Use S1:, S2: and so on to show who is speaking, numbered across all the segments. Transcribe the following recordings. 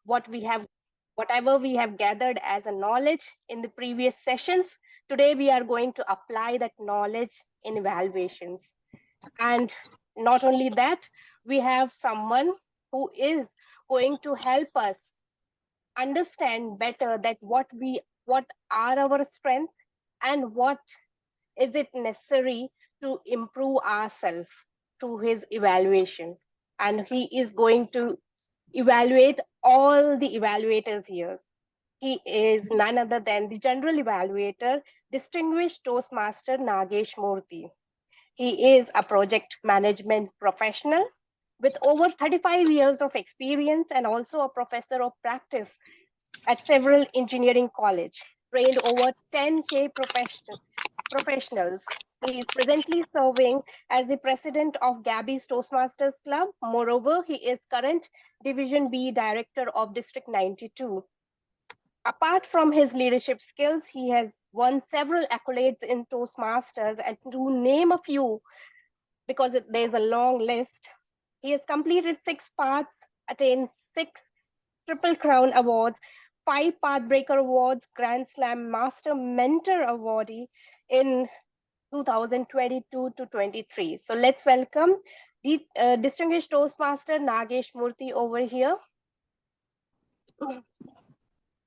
S1: what we have, whatever we have gathered as a knowledge in the previous sessions. Today we are going to apply that knowledge in evaluations. And not only that, we have someone who is going to help us understand better that what are our strengths and what is it necessary to improve ourselves through his evaluation. And he is going to evaluate all the evaluators here. He is none other than the general evaluator, distinguished Toastmaster Nagesh Murthy. He is a project management professional with over 35 years of experience and also a professor of practice at several engineering college, trained over 10K professionals. He is presently serving as the president of Gabby's Toastmasters Club. Moreover, he is current Division B Director of District 92. Apart from his leadership skills, he has won several accolades in Toastmasters, and to name a few, because there's a long list, he has completed 6 paths, attained 6 Triple Crown Awards, 5 Pathbreaker Awards, Grand Slam Master Mentor Awardee in 2022 to 23. So let's welcome the distinguished Toastmaster Nagesh Murthy over here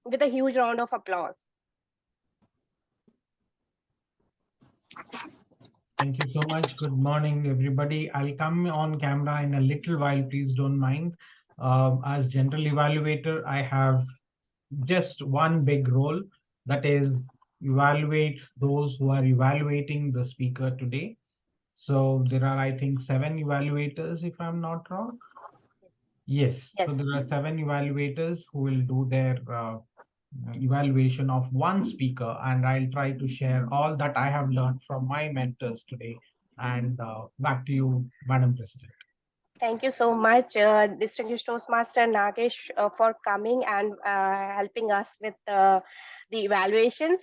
S1: with a huge round of applause.
S2: Thank you so much. Good morning, everybody. I'll come on camera in a little while. Please don't mind. As general evaluator, I have just one big role, that is evaluate those who are evaluating the speaker today. So there are, I think, 7 evaluators, if I'm not wrong. Yes. So
S1: Yes.
S2: there are 7 evaluators who will do their evaluation of one speaker, and I'll try to share all that I have learned from my mentors today. And back to you, Madam President.
S1: Thank you so much, distinguished Toastmaster Nagesh, for coming and helping us with the evaluations.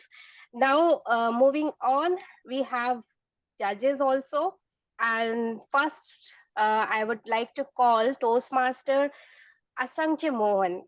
S1: Now, moving on, we have judges also. And first, I would like to call Toastmaster Asankhya Mohan.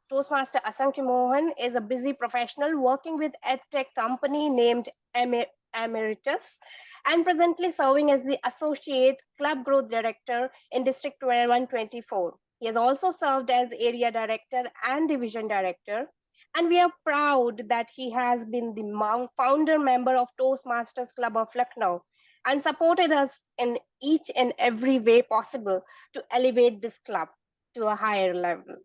S1: Toastmaster Asankhya Mohan is a busy professional working with EdTech company named Emeritus and presently serving as the Associate Club Growth Director in District 124. He has also served as Area Director and Division Director. And we are proud that he has been the founder member of Toastmasters Club of Lucknow and supported us in each and every way possible to elevate this club to a higher level.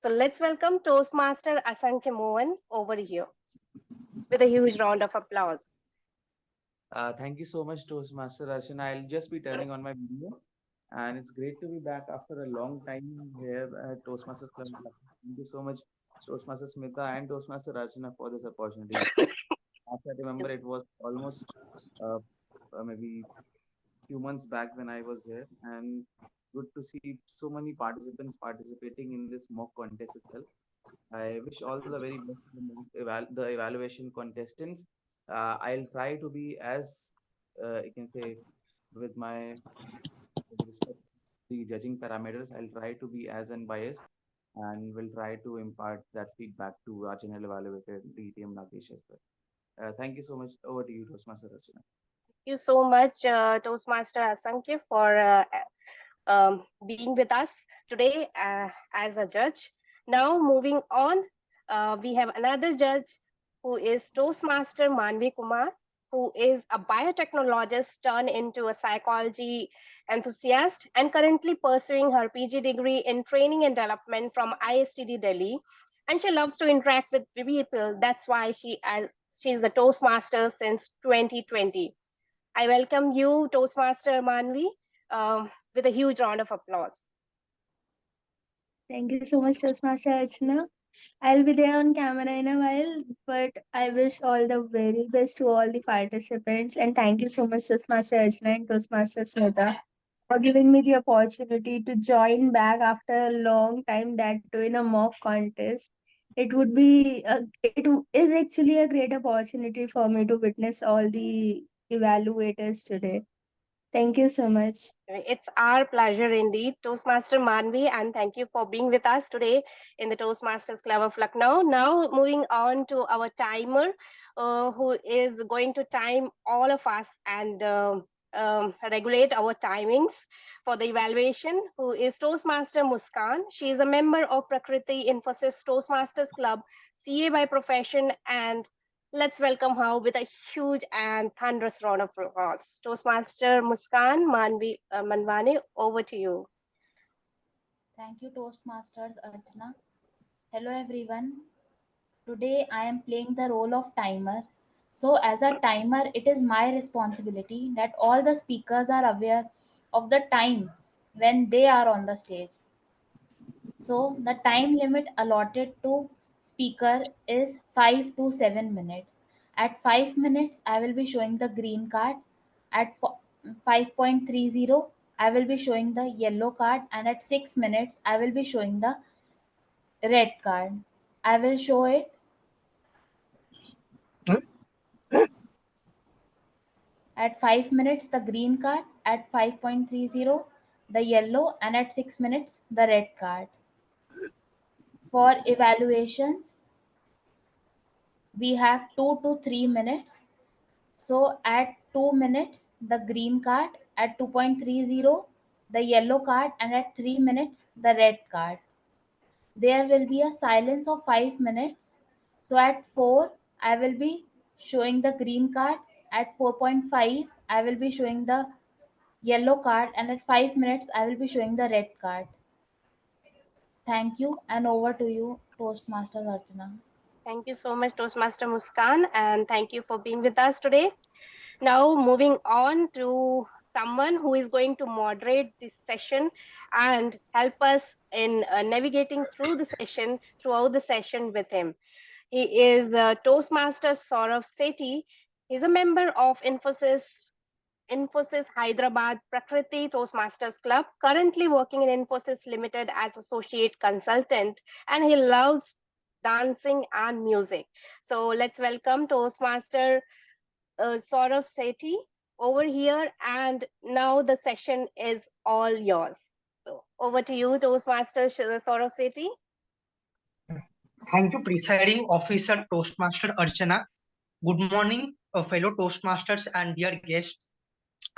S1: So let's welcome Toastmaster Asankhya Mohan over here with a huge round of applause.
S3: Thank you so much, Toastmaster Archana. I'll just be turning on my video. And it's great to be back after a long time here at Toastmasters Club. Thank you so much, Toastmaster Smita and Toastmaster Archana, for this opportunity. As I remember, it was almost maybe few months back when I was here, and good to see so many participants participating in this mock contest itself. I wish all the very best to the evaluation contestants. I'll try to be as you can say with my with respect to the judging parameters. I'll try to be as unbiased and will try to impart that feedback to our general evaluator, DTM Nagesh as well. Thank you so much. Over to you, Toastmaster Rachana.
S1: Thank you so much, Toastmaster Asankhya, for being with us today as a judge. Now, moving on, we have another judge who is Toastmaster Manvi Kumar, who is a biotechnologist turned into a psychology enthusiast and currently pursuing her PG degree in training and development from ISTD Delhi. And she loves to interact with people. That's why she's a Toastmaster since 2020. I welcome you, Toastmaster Manvi, with a huge round of applause.
S4: Thank you so much, Toastmaster Archana. I'll be there on camera in a while, but I wish all the very best to all the participants. And thank you so much, Toastmaster Archana and Toastmaster Smita, for giving me the opportunity to join back after a long time, that too in a mock contest. It is actually a great opportunity for me to witness all the evaluators today. Thank you so much.
S1: It's our pleasure indeed, Toastmaster Manvi, and thank you for being with us today in the Toastmasters Club of Lucknow. Now, moving on to our timer, who is going to time all of us and regulate our timings for the evaluation, who is Toastmaster Muskan. She is a member of Prakriti Infosys Toastmasters Club, CA by profession, and let's welcome her with a huge and thunderous round of applause. Toastmaster Muskan Manvani, over to you.
S5: Thank you, Toastmasters Archana. Hello, everyone. Today I am playing the role of timer. So, as a timer, it is my responsibility that all the speakers are aware of the time when they are on the stage. So, the time limit allotted to speaker is 5 to 7 minutes. At 5 minutes, I will be showing the green card. At 5.30, I will be showing the yellow card, and at 6 minutes, I will be showing the red card. I will show it at 5 minutes the green card, at 5.30 the yellow, and at 6 minutes the red card. For evaluations, we have 2 to 3 minutes. So at 2 minutes the green card, at 2.30 the yellow card, and at 3 minutes the red card. There will be a silence of 5 minutes. So at 4, I will be showing the green card. At 4.5, I will be showing the yellow card, and at 5 minutes, I will be showing the red card. Thank you, and over to you, Toastmasters Archana.
S1: Thank you so much, Toastmaster Muskan, and thank you for being with us today. Now, moving on to someone who is going to moderate this session and help us in navigating through the session, throughout the session with him. He is Toastmaster Saurav Sethi. He's a member of Infosys Hyderabad Prakriti Toastmasters Club, currently working in Infosys Limited as associate consultant, and he loves dancing and music. So let's welcome Toastmaster Saurav Sethi over here, and now the session is all yours. So over to you, Toastmaster Saurav Sethi.
S6: Thank you, Presiding Officer Toastmaster Archana. Good morning, fellow Toastmasters and dear guests.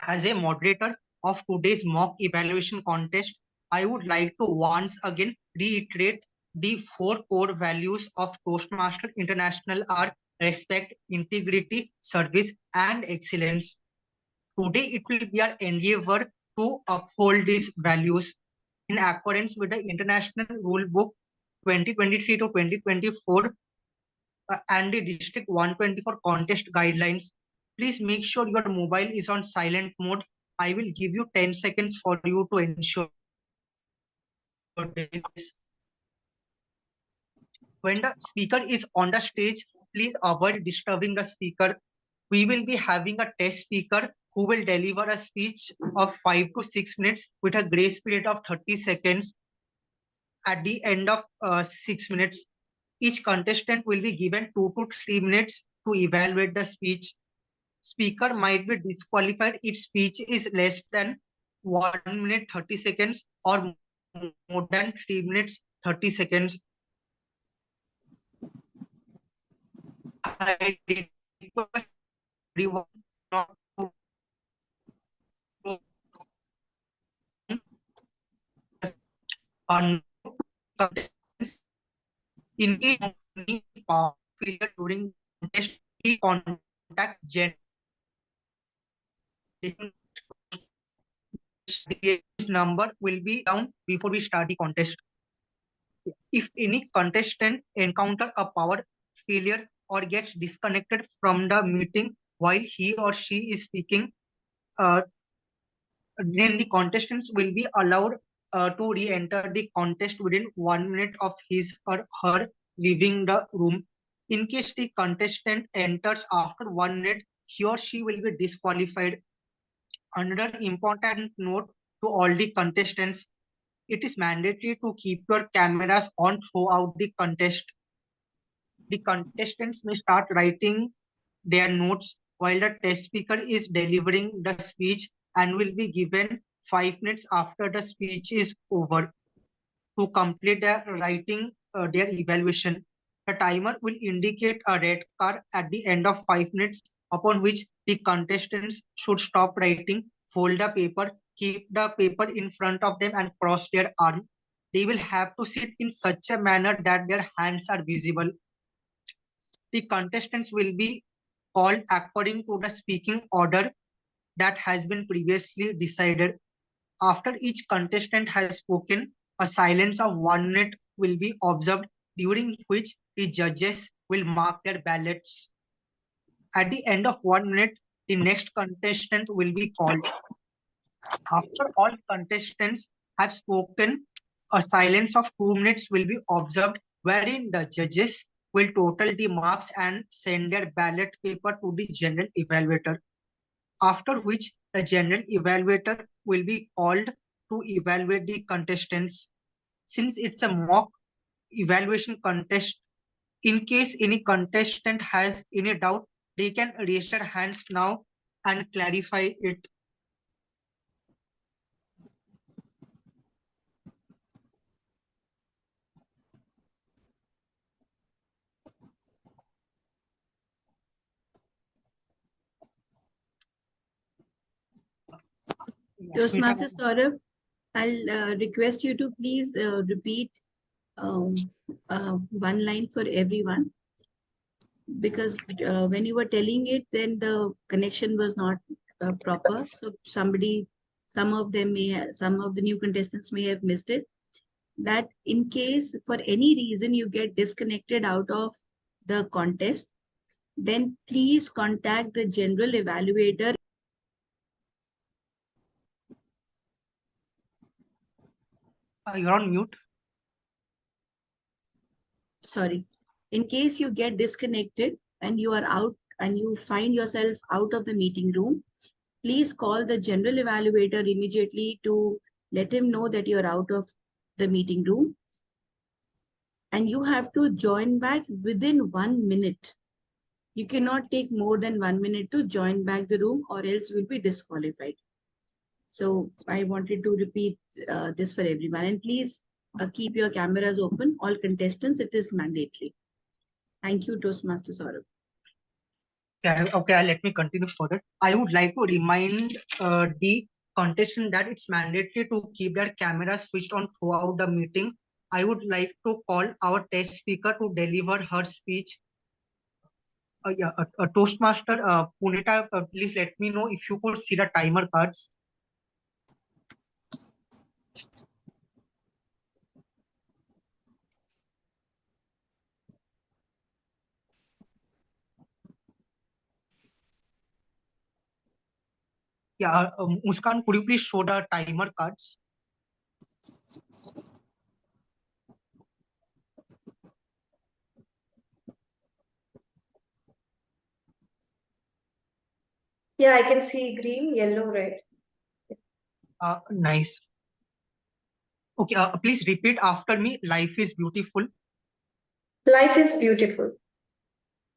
S6: As a moderator of today's mock evaluation contest, I would like to once again reiterate the 4 core values of Toastmaster International are respect, integrity, service, and excellence. Today, it will be our endeavor to uphold these values in accordance with the International Rule Book 2023 to 2024 and the District 124 contest guidelines. Please make sure your mobile is on silent mode. I will give you 10 seconds for you to ensure this. When the speaker is on the stage, please avoid disturbing the speaker. We will be having a test speaker who will deliver a speech of 5 to 6 minutes with a grace period of 30 seconds. At the end of 6 minutes, each contestant will be given 2 to 3 minutes to evaluate the speech. Speaker might be disqualified if speech is less than 1 minute 30 seconds or more than 3 minutes 30 seconds. I request everyone not to unmute contestants. In case of any power failure during contest, please contact Jen. This number will be down before we start the contest. If any contestant encounter a power failure or gets disconnected from the meeting while he or she is speaking, then the contestants will be allowed to re-enter the contest within 1 minute of his or her leaving the room. In case the contestant enters after 1 minute, he or she will be disqualified. Another important note to all the contestants: it is mandatory to keep your cameras on throughout the contest. The contestants may start writing their notes while the test speaker is delivering the speech. and will be given 5 minutes after the speech is over to complete their writing their evaluation. The timer will indicate a red card at the end of 5 minutes, upon which the contestants should stop writing, fold the paper, keep the paper in front of them, and cross their arm. They will have to sit in such a manner that their hands are visible. The contestants will be called according to the speaking order that has been previously decided. After each contestant has spoken, a silence of 1 minute will be observed, during which the judges will mark their ballots. At the end of 1 minute, the next contestant will be called. After all contestants have spoken, a silence of 2 minutes will be observed, wherein the judges will total the marks and send their ballot paper to the general evaluator. After which the general evaluator will be called to evaluate the contestants. Since it's a mock evaluation contest, in case any contestant has any doubt, they can raise their hands now and clarify it.
S7: Toastmaster Saurabh, I'll request you to please repeat one line for everyone, because when you were telling it, then the connection was not proper. So some of the new contestants may have missed it. That in case for any reason you get disconnected out of the contest, then please contact the general evaluator.
S6: You're on mute.
S7: Sorry. In case you get disconnected and you are out and you find yourself out of the meeting room, please call the general evaluator immediately to let him know that you're out of the meeting room. And you have to join back within 1 minute. You cannot take more than 1 minute to join back the room, or else you will be disqualified. So I wanted to repeat this for everyone. And please keep your cameras open. All contestants, it is mandatory. Thank you, Toastmaster Saurabh.
S6: Okay, let me continue further. I would like to remind the contestant that it's mandatory to keep their cameras switched on throughout the meeting. I would like to call our test speaker to deliver her speech. Toastmaster Punita, please let me know if you could see the timer cards. Yeah, Muskan, could you please show the timer cards?
S8: Yeah, I can see green, yellow, red.
S6: Nice. Okay, please repeat after me. Life is beautiful.
S8: Life is beautiful.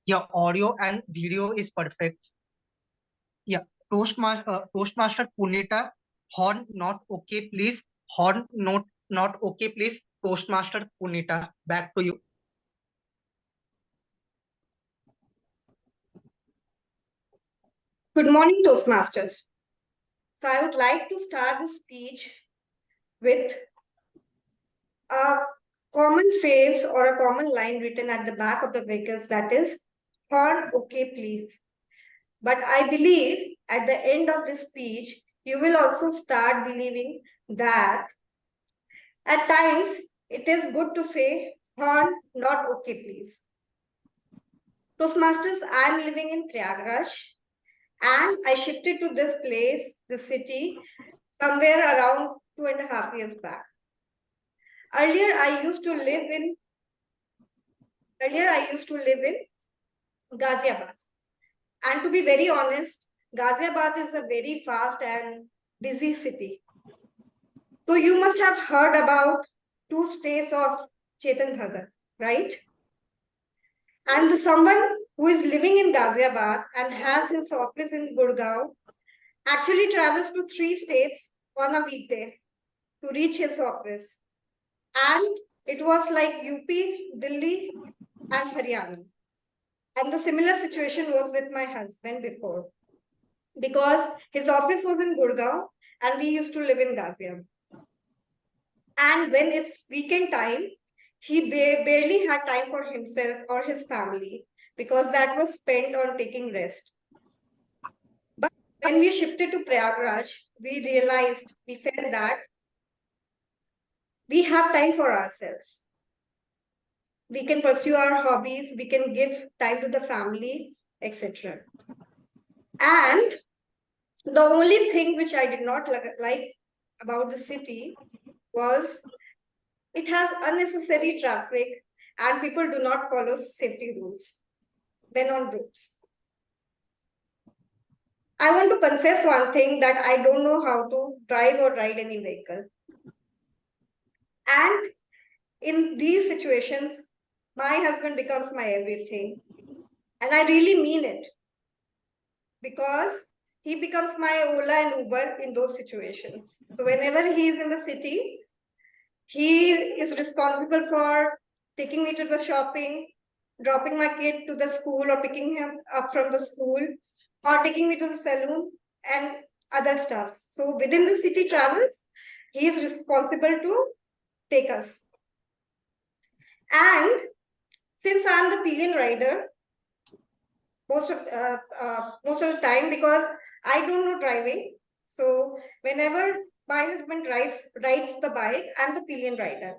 S6: Your audio and video is perfect. Yeah, Toastmaster Punita, horn not okay, please. Horn not okay, please. Toastmaster Punita, back to you.
S8: Good morning, Toastmasters. So I would like to start the speech with a common phrase or a common line written at the back of the vehicles, that is, horn okay, please. But I believe at the end of this speech, you will also start believing that at times it is good to say horn not okay, please. Toastmasters, I am living in Prayagraj and I shifted to this place, this city, somewhere around 2.5 years back. Earlier, I used to live in Ghaziabad. And to be very honest, Ghaziabad is a very fast and busy city. So you must have heard about 2 states of Chetan Bhagat, right? And someone who is living in Ghaziabad and has his office in Gurgaon actually travels to 3 states on a weekday to reach his office. And it was like UP, Delhi, and Haryana. And the similar situation was with my husband before, because his office was in Gurgaon and we used to live in Ghaziabad. And when it's weekend time, he barely had time for himself or his family, because that was spent on taking rest. But when we shifted to Prayagraj, we realized, we felt that we have time for ourselves. We can pursue our hobbies, we can give time to the family, etc. And the only thing which I did not like about the city was it has unnecessary traffic and people do not follow safety rules when on roads. I want to confess one thing, that I don't know how to drive or ride any vehicle. And in these situations, my husband becomes my everything. And I really mean it, because he becomes my Ola and Uber in those situations. So whenever he is in the city, he is responsible for taking me to the shopping, dropping my kid to the school or picking him up from the school, or taking me to the salon and other stuff. So within the city travels, he is responsible to take us. And since I'm the pillion rider, most of the time, because I don't know driving, so whenever my husband rides the bike, I'm the pillion rider,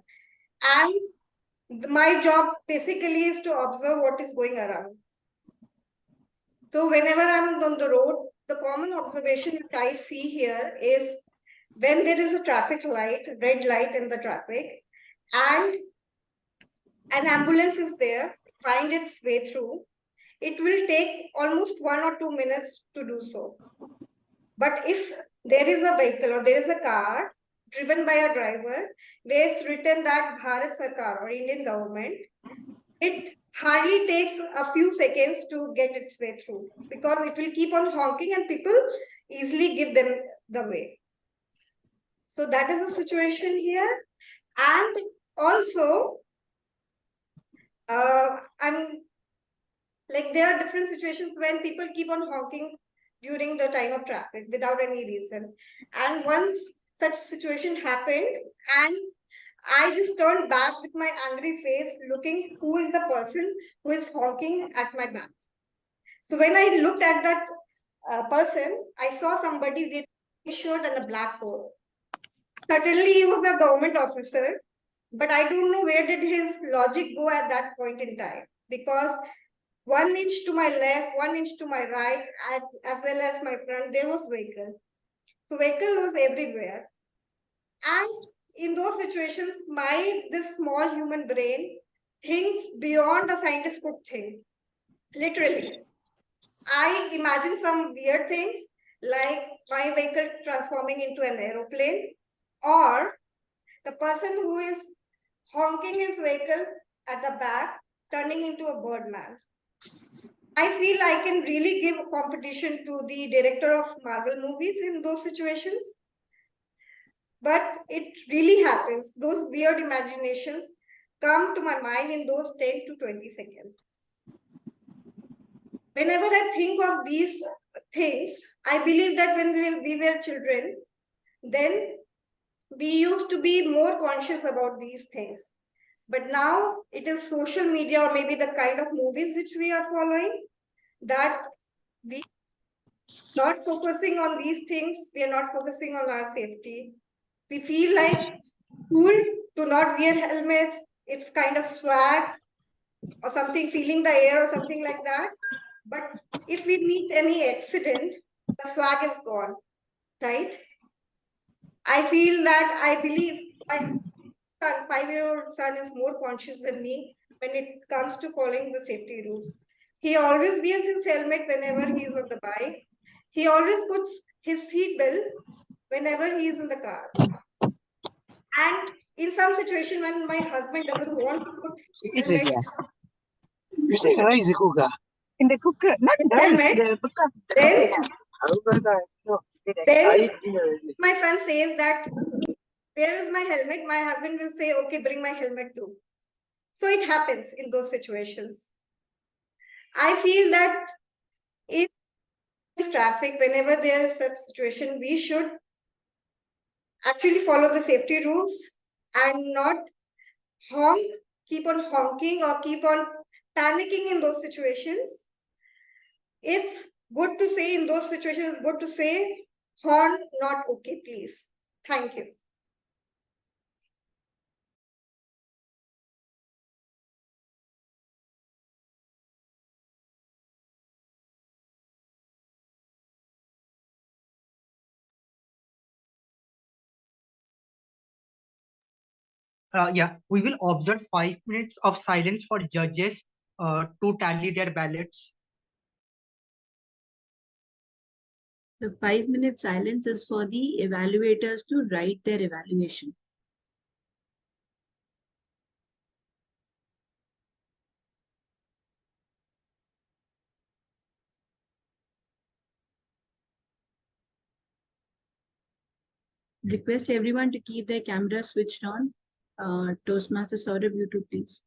S8: and my job basically is to observe what is going around. So whenever I'm on the road, the common observation that I see here is when there is a traffic light, red light in the traffic, and an ambulance is there, find its way through, it will take almost 1 or 2 minutes to do so. But if there is a vehicle or there is a car driven by a driver where it's written that Bharat Sarkar or Indian government, it hardly takes a few seconds to get its way through, because it will keep on honking and people easily give them the way. So that is the situation here. And also, there are different situations when people keep on honking during the time of traffic without any reason. And once such situation happened, and I just turned back with my angry face, looking who is the person who is honking at my back. So when I looked at that person, I saw somebody with a shirt and a black coat. Certainly he was a government officer, but I don't know where did his logic go at that point in time, because 1 inch to my left, 1 inch to my right, as well as my front, there was vehicle. So vehicle was everywhere. And in those situations, this small human brain thinks beyond a scientist could think. Literally. I imagine some weird things, like my vehicle transforming into an aeroplane, or the person who is honking his vehicle at the back turning into a birdman. I feel I can really give a competition to the director of Marvel movies in those situations. But it really happens. Those weird imaginations come to my mind in those 10 to 20 seconds. Whenever I think of these things, I believe that when we were children, then we used to be more conscious about these things. But now it is social media or maybe the kind of movies which we are following that we are not focusing on these things. We are not focusing on our safety. We feel like cool to not wear helmets. It's kind of swag or something, feeling the air or something like that. But if we meet any accident, the swag is gone, right? I feel that I believe my 5-year-old son is more conscious than me when it comes to following the safety rules. He always wears his helmet whenever he is on the bike. He always puts his seat belt whenever he is in the car. And in some situation when my husband doesn't want to put helmet,
S9: You say rice cooker.
S10: In the cooker, not rice,
S8: helmet,
S10: the
S8: then Then my son says that, where is my helmet? My husband will say, okay, bring my helmet too. So it happens in those situations. I feel that in this traffic, whenever there is such situation, we should actually follow the safety rules and not honk, keep on honking or keep on panicking in those situations. It's good to say in those situations, good to say horn, not okay, please. Thank you.
S6: Yeah, we will observe 5 minutes of silence for judges to tally their ballots.
S7: The 5 minute silence is for the evaluators to write their evaluation. Request everyone to keep their camera switched on. Toastmaster Saurabh, you too, please.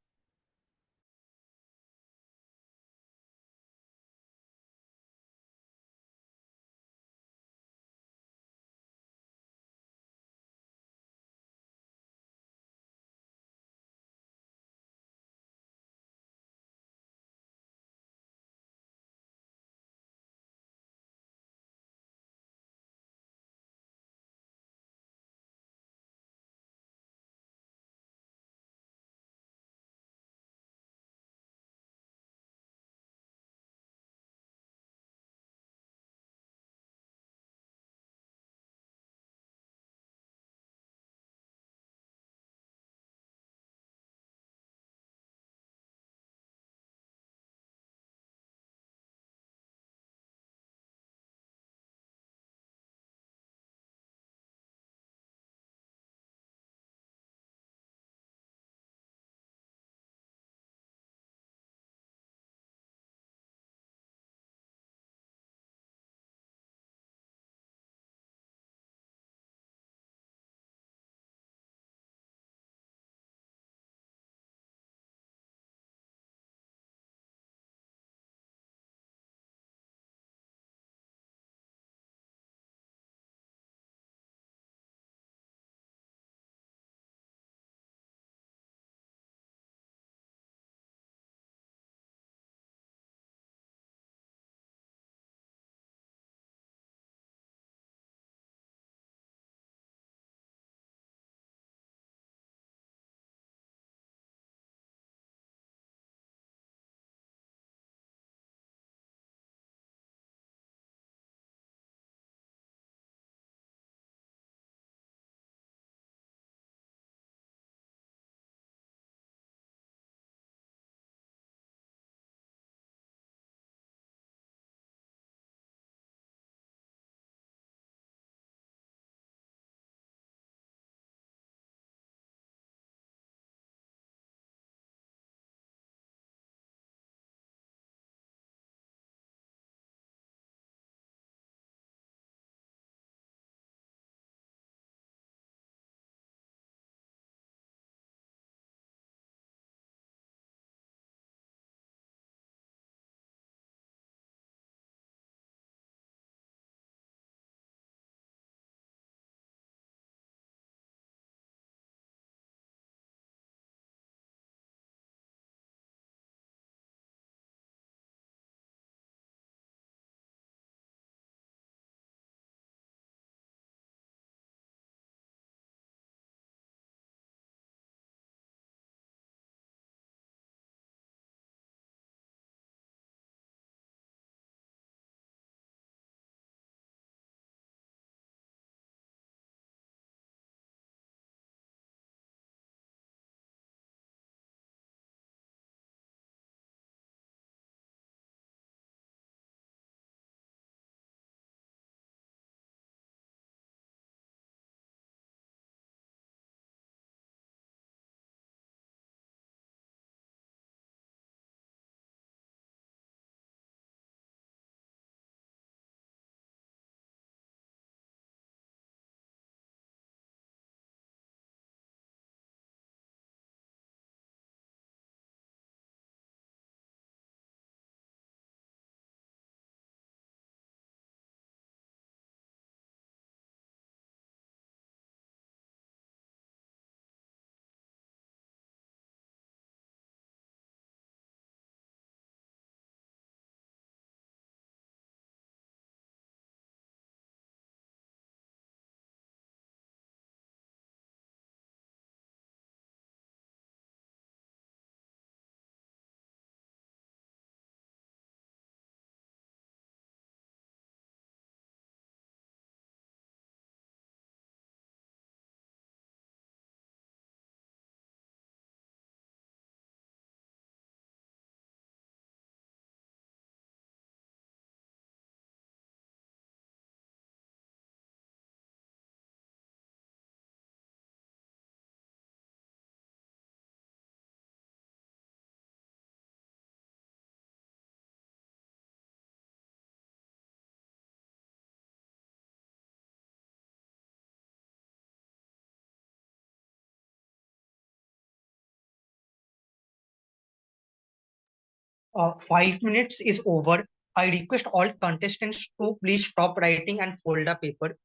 S6: 5 minutes is over. I request all contestants to please stop writing and fold the paper.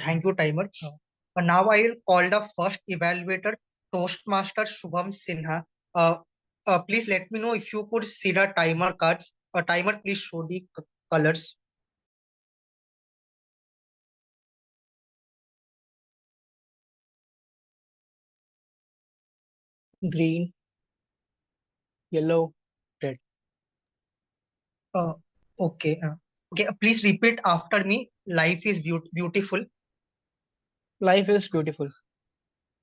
S6: Thank you, timer. Now I will call the first evaluator, Toastmaster Shubham Sinha. Uh, please let me know if you could see the timer cards. Timer, please show the colors.
S10: Green, yellow, red.
S6: Uh, okay. Okay. Please repeat after me. Life is beautiful.
S10: Life is beautiful.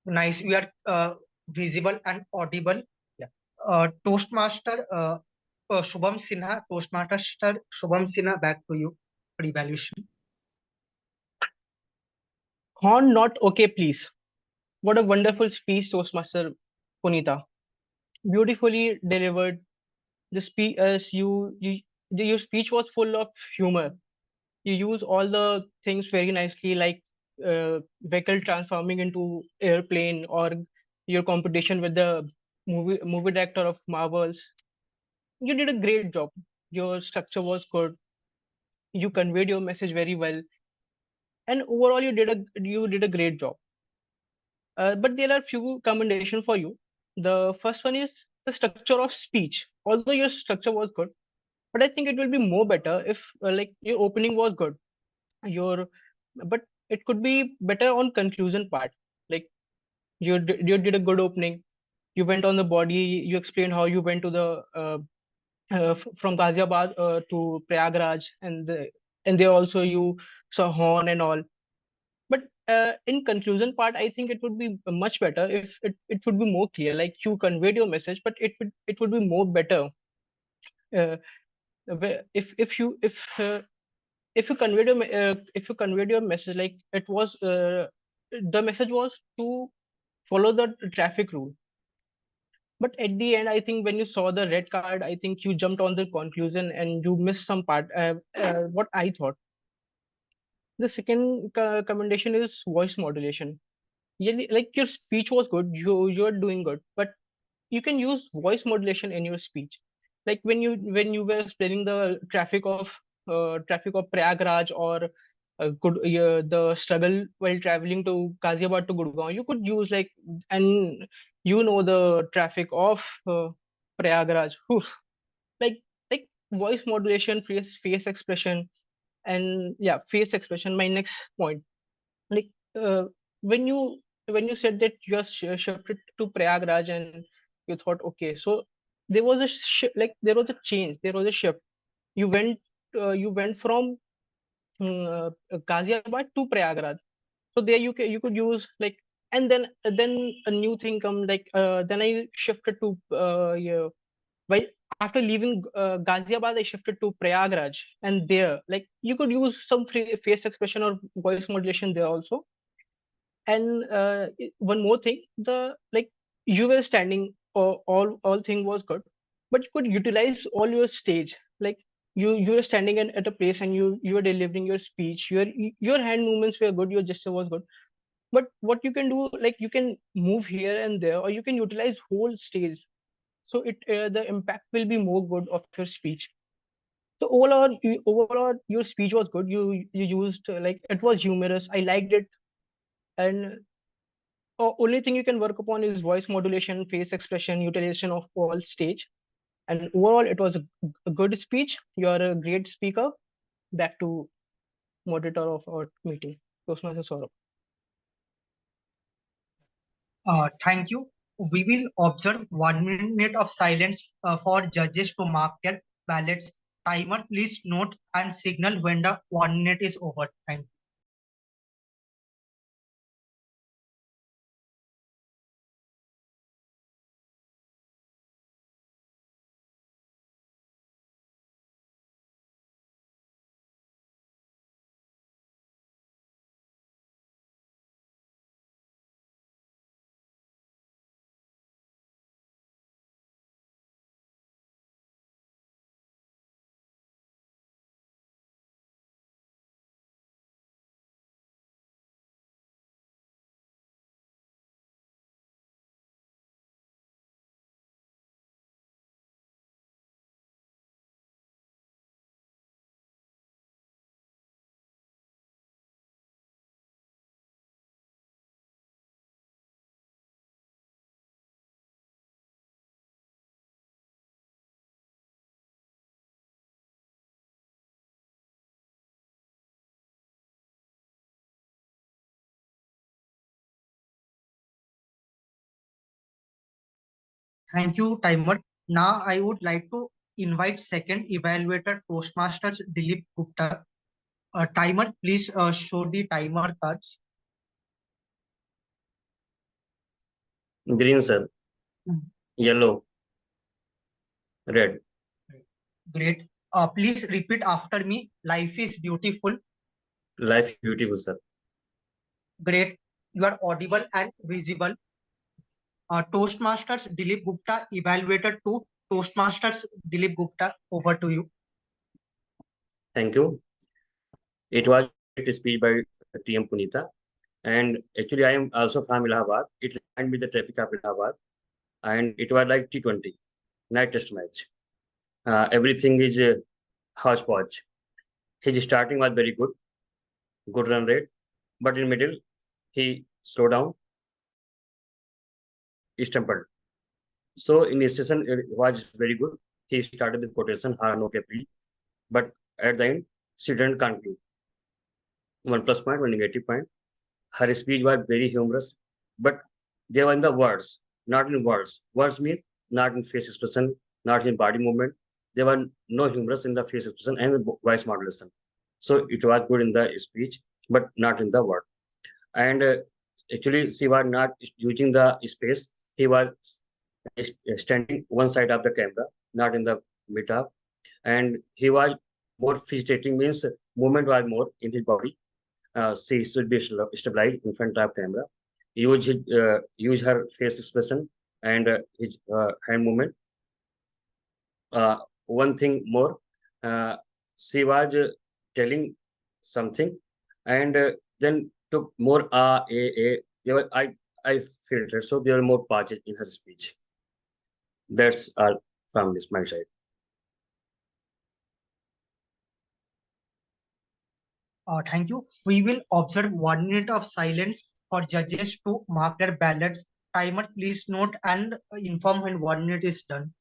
S6: Nice. We are visible and audible. Yeah. Toastmaster Shubham Sinha. Toastmaster Shubham Sinha. Back to you for evaluation.
S10: Horn not okay, please. What a wonderful speech, Toastmaster Punita. Beautifully delivered. The speech, your speech was full of humor. You use all the things very nicely, like vehicle transforming into airplane, or your competition with the movie director of Marvels. You did a great job. Your structure was good. You conveyed your message very well, and overall you did a great job. But there are few commendations for you. The first one is the structure of speech. Although your structure was good, but I think it will be more better if like your opening was good. Your but it could be better on conclusion part. Like you did a good opening. You went on the body. You explained how you went to the from Ghaziabad to Prayagraj, and there also you saw horn and all. But in conclusion part, I think it would be much better if it would be more clear. Like you conveyed your message, but it would be more better uh, if you conveyed if you conveyed your message like it was the message was to follow the traffic rule. But at the end, I think when you saw the red card, I think you jumped on the conclusion and you missed some part. What I thought. The second commendation is voice modulation. Yeah, like your speech was good, you're doing good, but you can use voice modulation in your speech. Like when you were explaining the traffic of Prayagraj, or the struggle while traveling to Ghaziabad to Gurgaon, you could use like, and the traffic of Prayagraj. Oof. Like voice modulation, face expression, and yeah, face expression. My next point, like uh, when you said that you are shifted to Prayagraj, and you thought, okay, so there was a change, there was a shift. You went from Ghaziabad to Prayagraj. So there you could use like, and then a new thing come, like then I shifted to yeah, while after leaving Ghaziabad, I shifted to Prayagraj, and there, like, you could use some face expression or voice modulation there also. And one more thing, the like you were standing, all thing was good, but you could utilize all your stage. Like you were standing at a place, and you were delivering your speech. Your hand movements were good, your gesture was good. But what you can do, like you can move here and there, or you can utilize whole stage. So the impact will be more good of your speech. So overall, your speech was good. You used like it was humorous. I liked it. And only thing you can work upon is voice modulation, face expression, utilization of all stage. And overall, it was a good speech. You are a great speaker. Back to moderator of our meeting, Toastmaster Saurabh.
S6: Thank you. We will observe 1 minute of silence for judges to mark their ballots. Timer, please note and signal when the 1 minute is over. Thank you. Thank you, timer. Now I would like to invite second evaluator Toastmasters Dilip Gupta. Timer, please show the timer cards.
S9: Green, sir. Yellow. Red.
S6: Great. Please repeat after me. Life is beautiful.
S9: Life is beautiful, sir.
S6: Great. You are audible and visible. Toastmasters Dilip Gupta, evaluator 2. Toastmasters Dilip Gupta, over to you.
S9: Thank you. It was a speech by TM Punita. And actually, I am also from Allahabad. It reminded me the traffic of Allahabad. And it was like T20, night test match. Everything is hodgepodge. His starting was very good run rate. But in middle, he slowed down, he stumbled. So in his session, it was very good. He started with quotation, no KP. But at the end, she didn't conclude. 1 plus point, 1 negative point. Her speech was very humorous, but they were in the words, not in words. Words mean not in face expression, not in body movement. There were no humorous in the face expression and voice modulation. So it was good in the speech, but not in the word. And actually, she was not using the space. He was standing one side of the camera, not in the mid-up. And he was more fidgeting, means movement was more in his body. She should be stabilized in front of camera. Use her face expression and his hand movement. One thing more, she was telling something, and then took more a. I felt it. So there were more pauses in her speech. That's all from my side.
S6: Thank you. We will observe 1 minute of silence for judges to mark their ballots. Timer, please note and inform when 1 minute is done.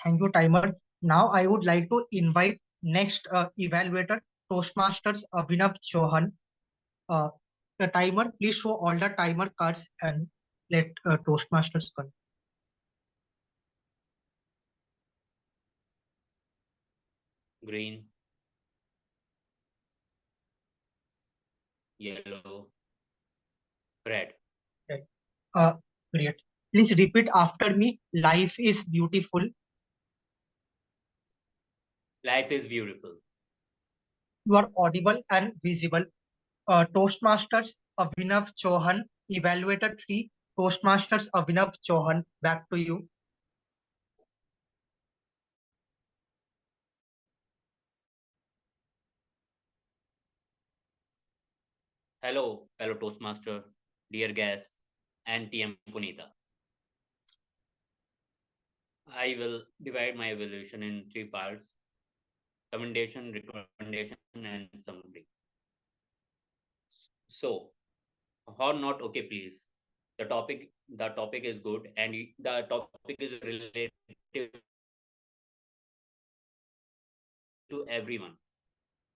S6: Thank you, timer. Now I would like to invite next evaluator, Toastmasters Abhinav Chauhan. The timer, please show all the timer cards and let Toastmasters come.
S11: Green, yellow, red.
S6: Great. Please repeat after me. Life is beautiful.
S11: Life is beautiful.
S6: You are audible and visible. Toastmasters Abhinav Chauhan, evaluator 3. Toastmasters Abhinav Chauhan, back to you.
S11: Hello, fellow Toastmaster, dear guest, and TM Punita. I will divide my evaluation in 3 parts: commendation, recommendation, and summary. So, or not okay, please. The topic is good, and the topic is related to everyone.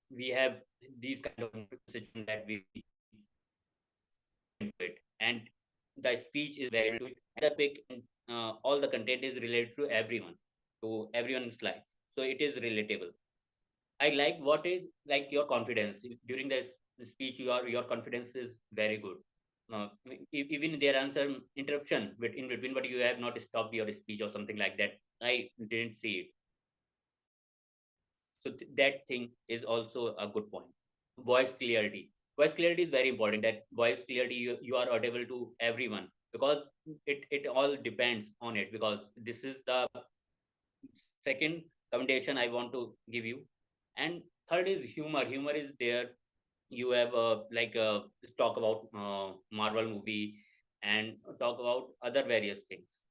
S11: We have these kind of situations that we it, and the speech is very good. The pick, all the content is related to everyone's life, so it is relatable. I like what is like your confidence during this speech. Your confidence is very good. even there are some interruption in between, but you have not stopped your speech or something like that. I didn't see it. So that thing is also a good point. Voice clarity. Voice clarity is very important. That voice clarity, you are audible to everyone, because it all depends on it. Because this is the second commendation I want to give you. And third is humor. Humor is there. You have talk about Marvel movie and talk about other various things.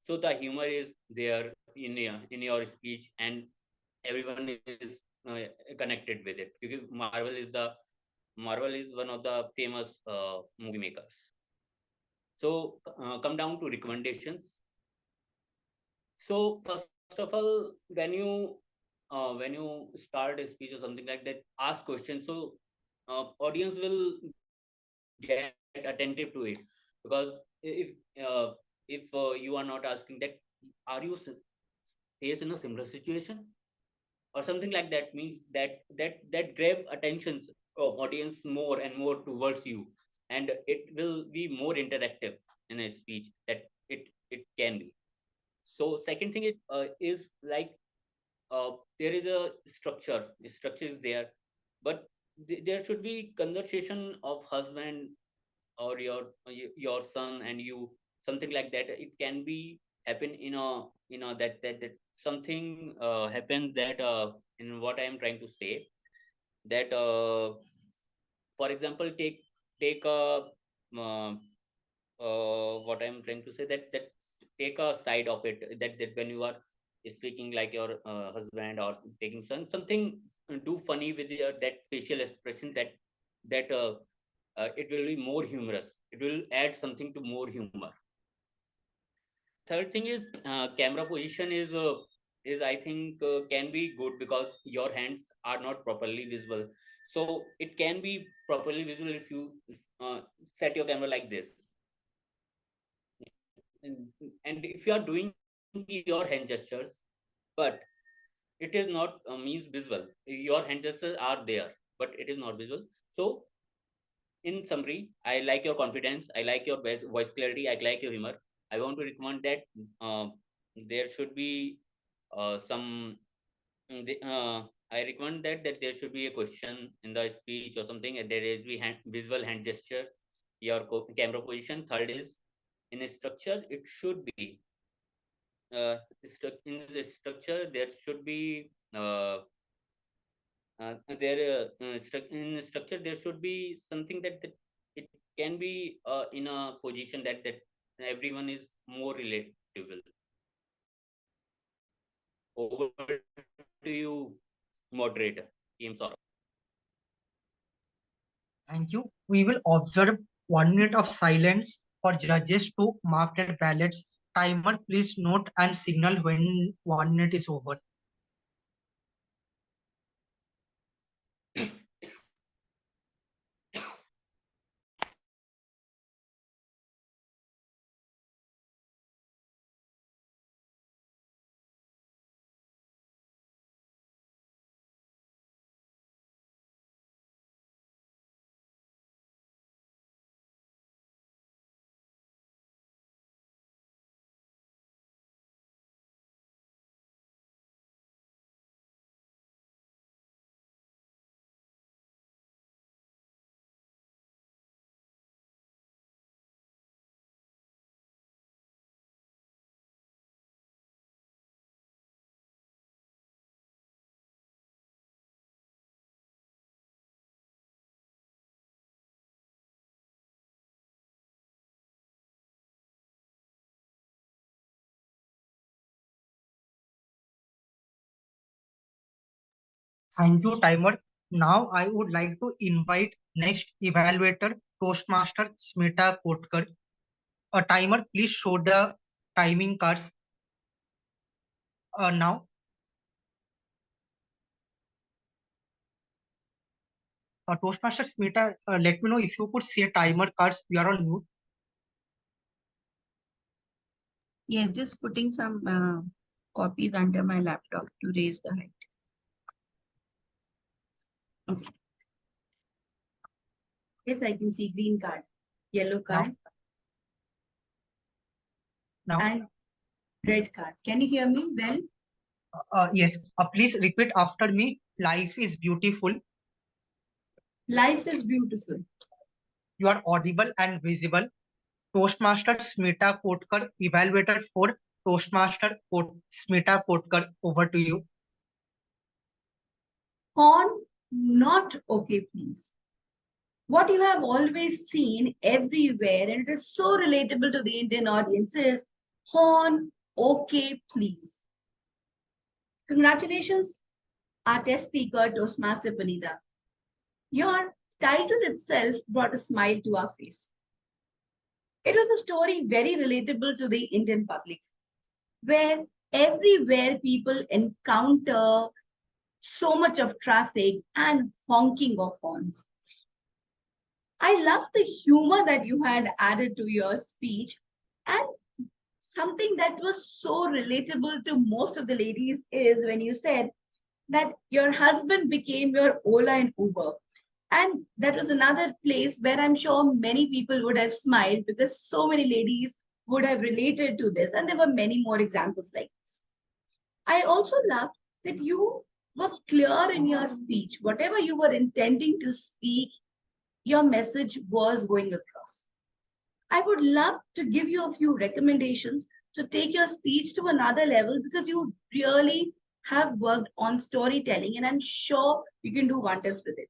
S11: So the humor is there in your speech, and everyone is connected with it, because Marvel is one of the famous movie makers. So come down to recommendations. So first of all, when you start a speech or something like that, ask questions. So audience will get attentive to it, because if you are not asking that, are you faced in a similar situation or something like that, means that grab attentions of audience more and more towards you, and it will be more interactive in a speech that it can be. So second thing is like there is a structure. The structure is there, but there should be conversation of husband or your son and you, something like that. It can be happen in a that something happens that in what I am trying to say, that for example, take a uh, what I'm trying to say, that take a side of it, that when you are speaking like your husband or taking something, do funny with your that facial expression, that it will be more humorous. It will add something to more humor. Third thing is camera position is I think can be good, because your hands are not properly visible. So it can be properly visible if you uh, set your camera like this, and if you are doing your hand gestures, but it is not means visible. Your hand gestures are there, but it is not visible. So in summary, I like your confidence, I like your voice clarity, I like your humor. I want to recommend that there should be some I recommend that there should be a question in the speech or something, and there is visual hand gesture, your camera position. Third is in a structure, it should be in the structure there should be in the structure there should be something that it can be in a position that everyone is more relatable. Over to you, moderator. Team Saurabh.
S6: Thank you. We will observe 1 minute of silence for judges to mark their ballots. Timer, please note and signal when 1 minute is over. Thank you, timer. Now I would like to invite next evaluator, Toastmaster Smita Kotkar. A timer, please show the timing cards now. Toastmaster Smita, let me know if you could see timer cards. We are on mute.
S7: Yes, just putting some copies under my laptop to raise the height. Okay. Yes, I can see green card. yellow card,
S6: Now,
S7: and red card. Can you hear me well?
S6: yes, please repeat after me. Life is beautiful.
S7: Life is beautiful.
S6: You are audible and visible. Toastmaster Smita Kotkar, evaluator for Toastmaster Smita Kotkar, over to you.
S7: Horn, not okay, please. What you have always seen everywhere, and it is so relatable to the Indian audience, is horn, okay, please. Congratulations, our test speaker, Toastmaster Punita. Your title itself brought a smile to our face. It was a story very relatable to the Indian public, where everywhere people encounter so much of traffic and honking of horns. I love the humor that you had added to your speech, and something that was so relatable to most of the ladies is when you said that your husband became your Ola and Uber. And that was another place where I'm sure many people would have smiled because so many ladies would have related to this. And there were many more examples like this. I also loved that you were clear in your speech. Whatever you were intending to speak, your message was going across. I would love to give you a few recommendations to take your speech to another level because you really have worked on storytelling and I'm sure you can do wonders with it.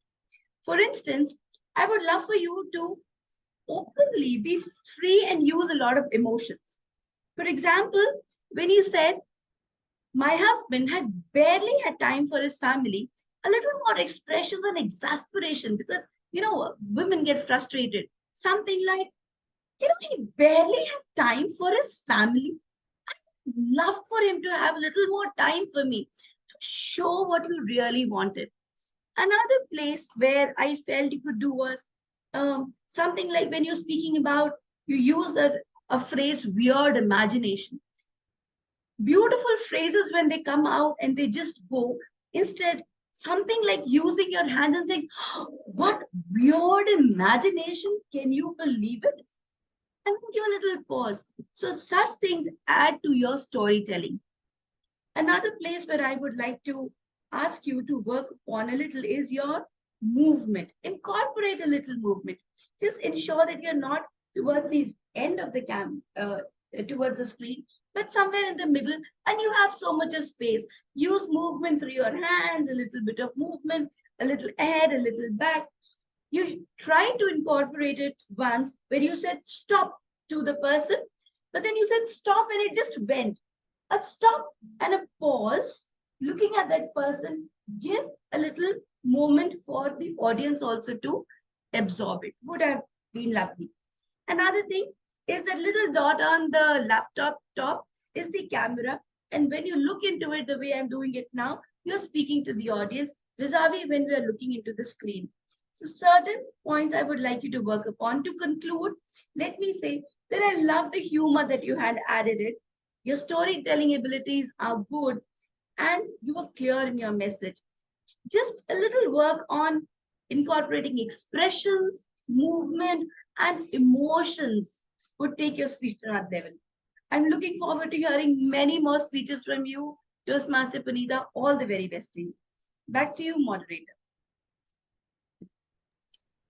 S7: For instance, I would love for you to openly be free and use a lot of emotions. For example, when you said, my husband had barely had time for his family, a little more expressions and exasperation because, women get frustrated. Something like, he barely had time for his family. I'd love for him to have a little more time for me to show what he really wanted. Another place where I felt you could do was something like when you're speaking about, you use a phrase, weird imagination. Beautiful phrases when they come out and they just go. Instead, something like using your hands and saying, what weird imagination, can you believe it? And give a little pause. So such things add to your storytelling. Another place where I would like to ask you to work on a little is your movement. Incorporate a little movement. Just ensure that you're not towards the end of the towards the screen, but somewhere in the middle, and you have so much of space. Use movement through your hands, a little bit of movement, a little ahead, a little back. You try to incorporate it once where you said stop to the person, but then you said stop and it just went. A stop and a pause, looking at that person, give a little moment for the audience also to absorb it. Would have been lovely. Another thing is that little dot on the laptop top is the camera. And when you look into it the way I'm doing it now, you're speaking to the audience vis-a-vis when we are looking into the screen. So certain points I would like you to work upon. To conclude, let me say that I love the humor that you had added it. Your storytelling abilities are good and you were clear in your message. Just a little work on incorporating expressions, movement, and emotions would take your speech to another level. I'm looking forward to hearing many more speeches from you, Toastmaster Punita. All the very best to you. Back to you, moderator.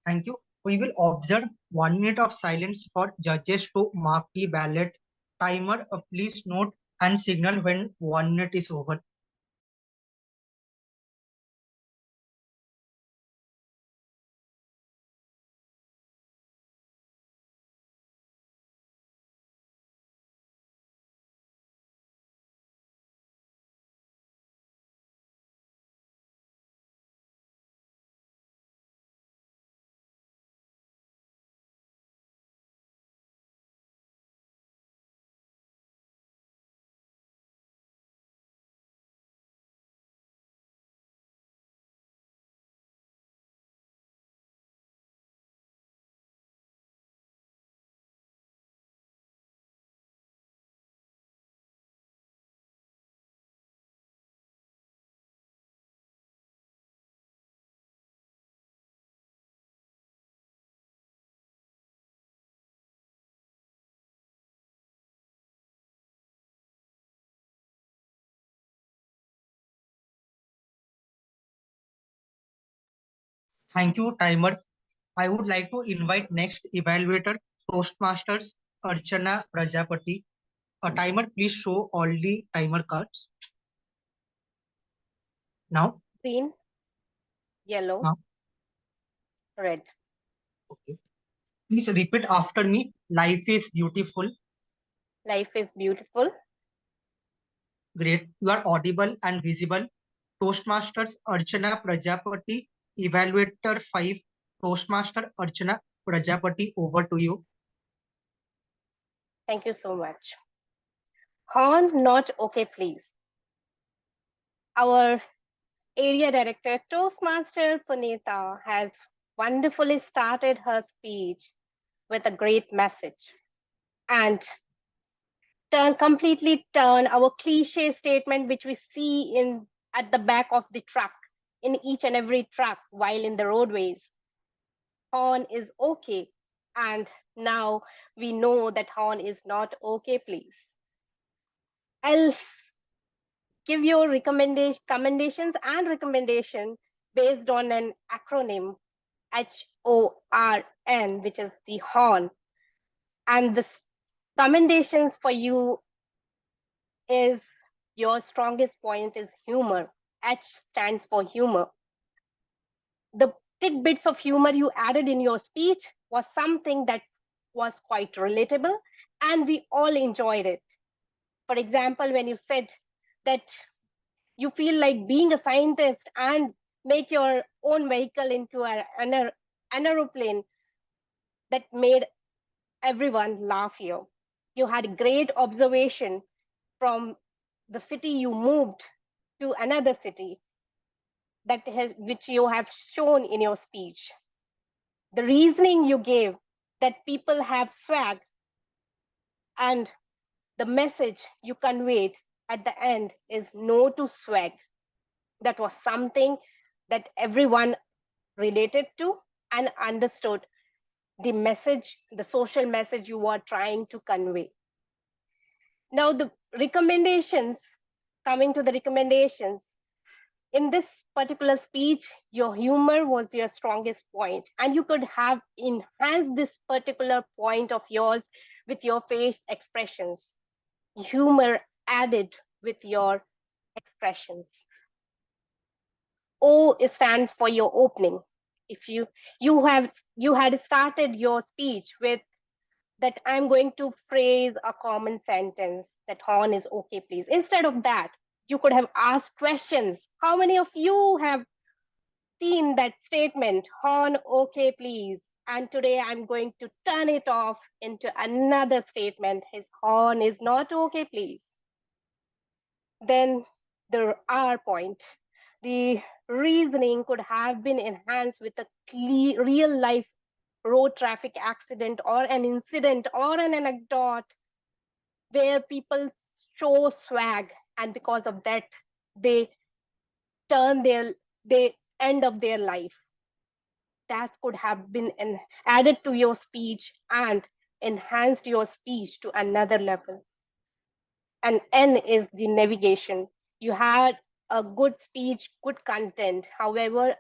S6: Thank you. We will observe 1 minute of silence for judges to mark the ballot. Timer, please note and signal when 1 minute is over. Thank you, timer. I would like to invite next evaluator, Toastmasters Archana Prajapati. A timer, please show all the timer cards. Now,
S1: Green, yellow,
S6: now,
S1: red.
S6: okay. Please repeat after me. Life is beautiful.
S1: Life is beautiful.
S6: Great. You are audible and visible. Toastmasters Archana Prajapati, Evaluator 5. Toastmaster Archana Prajapati, over to you.
S1: Thank you so much. Horn, not okay, please. Our area director, Toastmaster Punita, has wonderfully started her speech with a great message and completely turn our cliche statement, which we see in at the back of the truck, in each and every truck while in the roadways. Horn is okay. And now we know that horn is not okay, please. I'll give you commendations and recommendation based on an acronym HORN, which is the horn. And the commendations for you is your strongest point is humor. H stands for humor. The tidbits of humor you added in your speech was something that was quite relatable and we all enjoyed it. For example, when you said that you feel like being a scientist and make your own vehicle into an aeroplane, that made everyone laugh here. You had great observation from the city you moved to another city which you have shown in your speech. The reasoning you gave that people have swag and the message you conveyed at the end is no to swag. That was something that everyone related to and understood the message, the social message you were trying to convey. Now, the recommendations, coming to the recommendations, in this particular speech, your humor was your strongest point, and you could have enhanced this particular point of yours with your face expressions. Humor added with your expressions. O stands for your opening. If you had started your speech with that I'm going to phrase a common sentence that horn is okay, please. Instead of that, you could have asked questions. How many of you have seen that statement, horn okay, please? And today I'm going to turn it off into another statement. His horn is not okay, please. Then the R point. The reasoning could have been enhanced with a real life road traffic accident or an incident or an anecdote where people show swag and because of that they they end of their life. That could have been added to your speech and enhanced your speech to another level. And N is the navigation. You had a good speech, good content. However,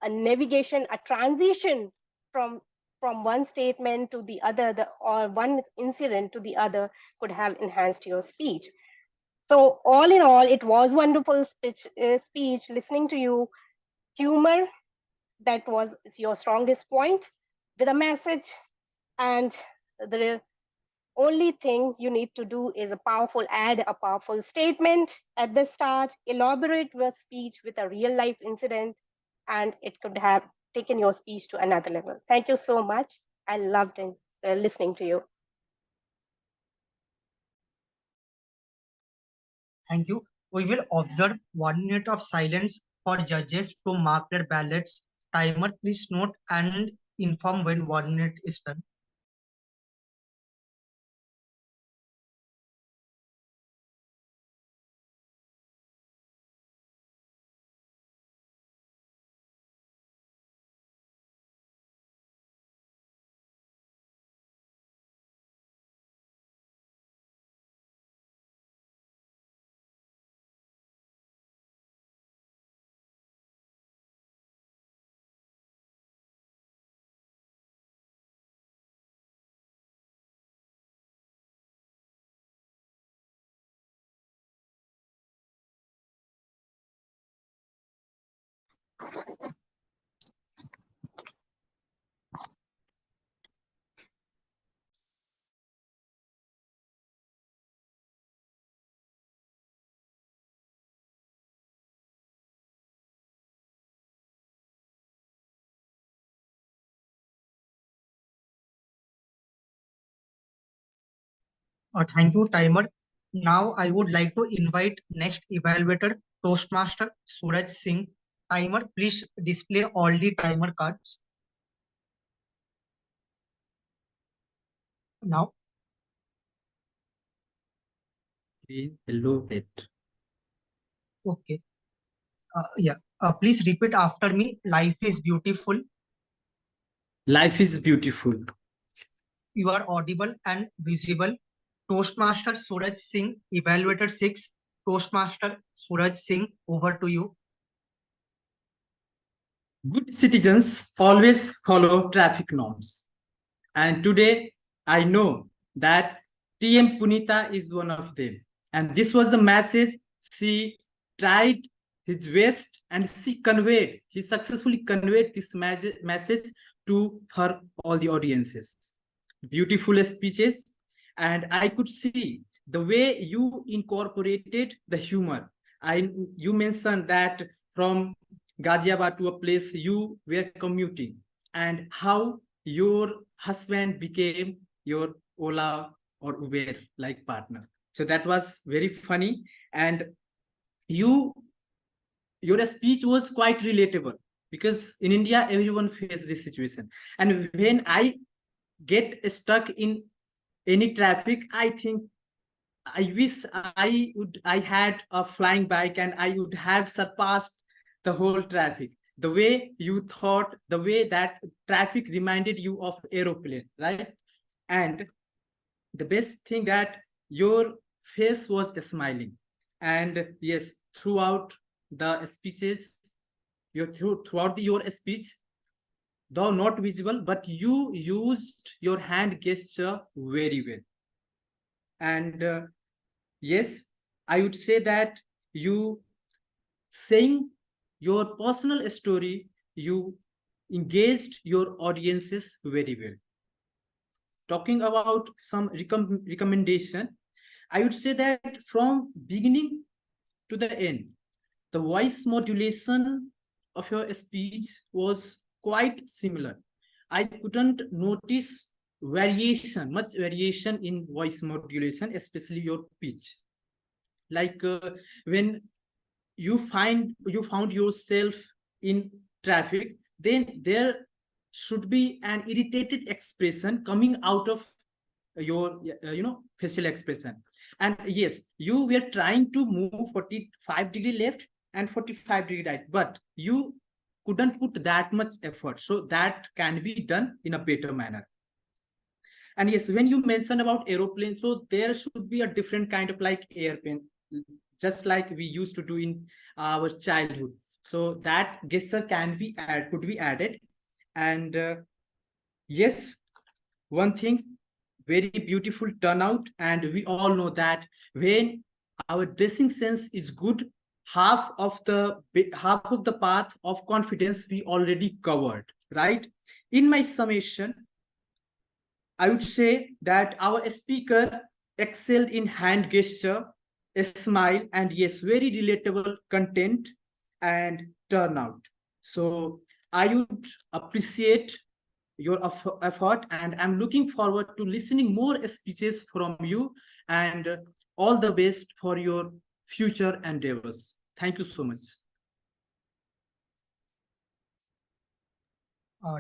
S1: a navigation, a transition from one statement to the other, or one incident to the other, could have enhanced your speech. So all in all, it was wonderful speech listening to you. Humor, that was your strongest point, with a message, and the only thing you need to do is add a powerful statement at the start, elaborate your speech with a real life incident, and it could have taken your speech to another level. Thank you so much. I loved listening to you.
S6: Thank you. We will observe 1 minute of silence for judges to mark their ballots. Timer, please note and inform when 1 minute is done. Thank you, timer. Now I would like to invite next evaluator, Toastmaster Suraj Singh. Timer, please display all the timer cards. Now,
S12: Green, yellow, red.
S6: okay. Yeah. Please repeat after me. Life is beautiful.
S12: Life is beautiful.
S6: You are audible and visible. Toastmaster Suraj Singh, evaluator 6. Toastmaster Suraj Singh, over to you.
S12: Good citizens always follow traffic norms. And today I know that TM Punita is one of them. And this was the message she tried his best and he successfully conveyed this message to her all the audiences. Beautiful speeches, and I could see the way you incorporated the humor. You mentioned that from Ghaziabad to a place you were commuting, and how your husband became your Ola or Uber like partner. So that was very funny, and your speech was quite relatable, because in India everyone faces this situation. And when I get stuck in any traffic, I think I wish I had a flying bike and I would have surpassed the whole traffic. The way you thought, the way that traffic reminded you of aeroplane, right? And the best thing that your face was smiling. And yes, throughout the speeches, throughout your speech, though not visible, but you used your hand gesture very well. And yes, I would say that you saying your personal story, you engaged your audiences very well. Talking about some recommendation, I would say that from beginning to the end, the voice modulation of your speech was quite similar. I couldn't notice much variation in voice modulation, especially your pitch. Like when you found yourself in traffic, then there should be an irritated expression coming out of your facial expression. And yes, you were trying to move 45-degree left and 45-degree right, but you couldn't put that much effort, so that can be done in a better manner. And yes, when you mentioned about aeroplane, so there should be a different kind of like airplane, just like we used to do in our childhood. So that gesture could be added. And yes, one thing, very beautiful turnout. And we all know that when our dressing sense is good, half of the path of confidence we already covered, right? In my summation, I would say that our speaker excelled in hand gesture, a smile, and yes, very relatable content and turnout. So I would appreciate your effort, and I'm looking forward to listening more speeches from you, and all the best for your future endeavors. Thank you so much.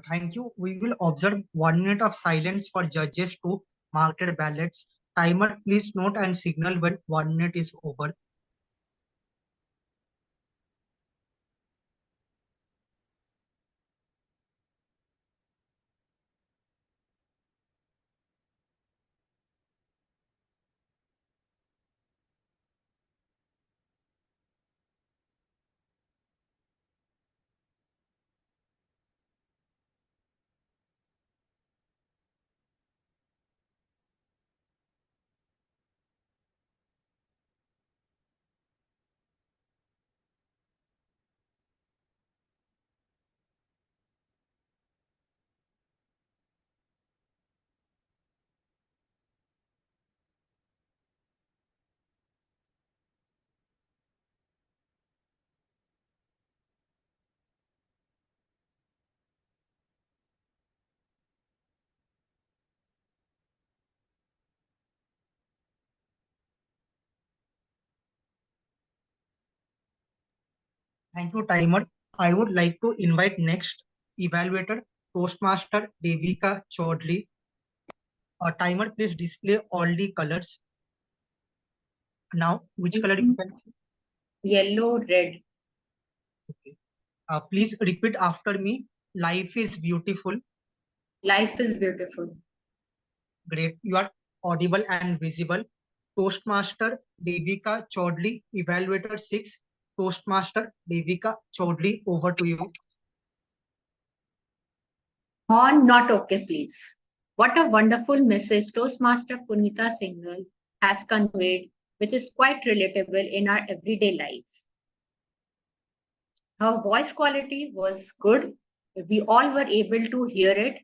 S6: Thank you. We will observe 1 minute of silence for judges to mark their ballots. Timer, please note and signal when 1 minute is over. Thank you, timer. I would like to invite next evaluator, Toastmaster Devika Chaudhary. Timer, please display all the colors. Now, which color you can see?
S13: Yellow, red.
S6: Okay. Please repeat after me. Life is beautiful.
S13: Life is beautiful.
S6: Great. You are audible and visible. Toastmaster Devika Chaudhary, evaluator 6. Toastmaster Devika Chaudhary, over to you.
S13: Horn not okay, please. What a wonderful message Toastmaster Punita Singhal has conveyed, which is quite relatable in our everyday life. Her voice quality was good. We all were able to hear it.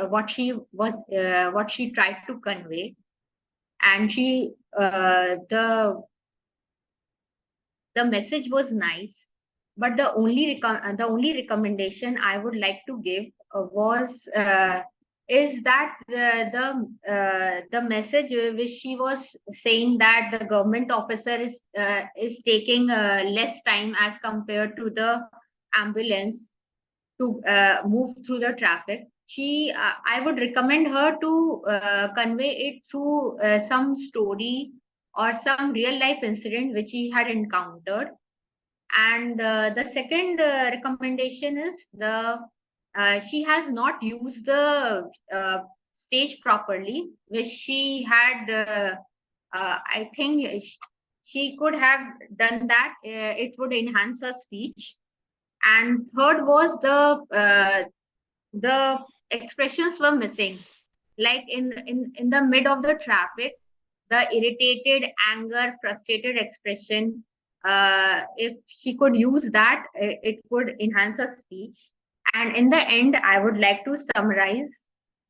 S13: What she tried to convey, and the message was nice. But the only recommendation I would like to give is that the message which she was saying, that the government officer is taking less time as compared to the ambulance to move through the traffic. I would recommend her to convey it through some story or some real life incident which he had encountered. And the second recommendation is she has not used the stage properly, which she had. I think she could have done that. It would enhance her speech. And third was the expressions were missing, like in the mid of the traffic, the irritated, anger, frustrated expression. If she could use that, it would enhance her speech. And in the end, I would like to summarize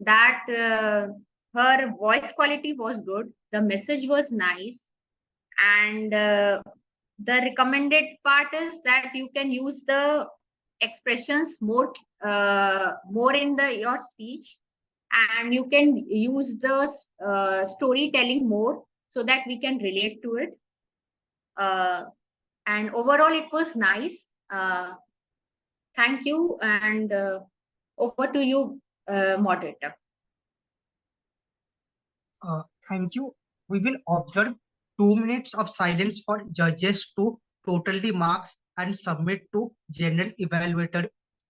S13: that her voice quality was good, the message was nice, and the recommended part is that you can use the expressions more in your speech, and you can use the storytelling more so that we can relate to it. And overall, it was nice. Thank you, and over to you, moderator.
S6: Thank you. We will observe 2 minutes of silence for judges to total the marks and submit to general evaluator.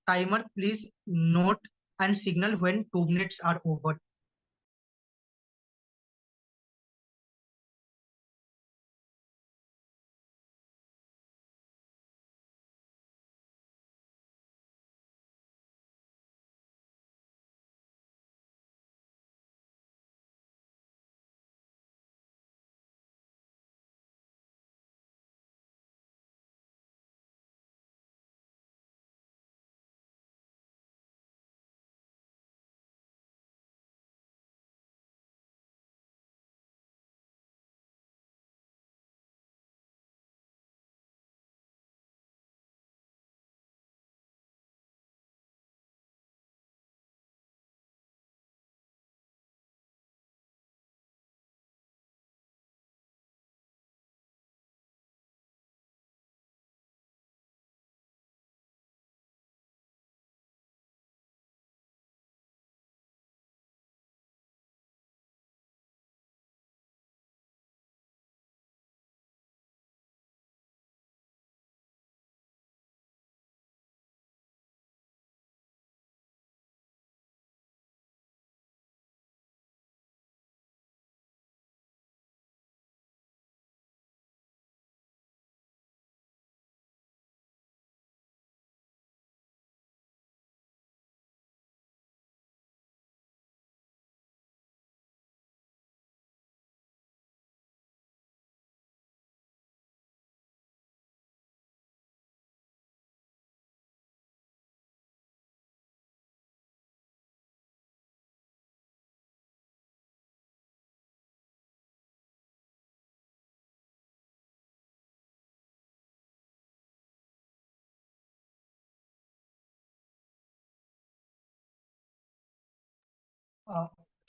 S6: Timer, please note and signal when 2 minutes are over.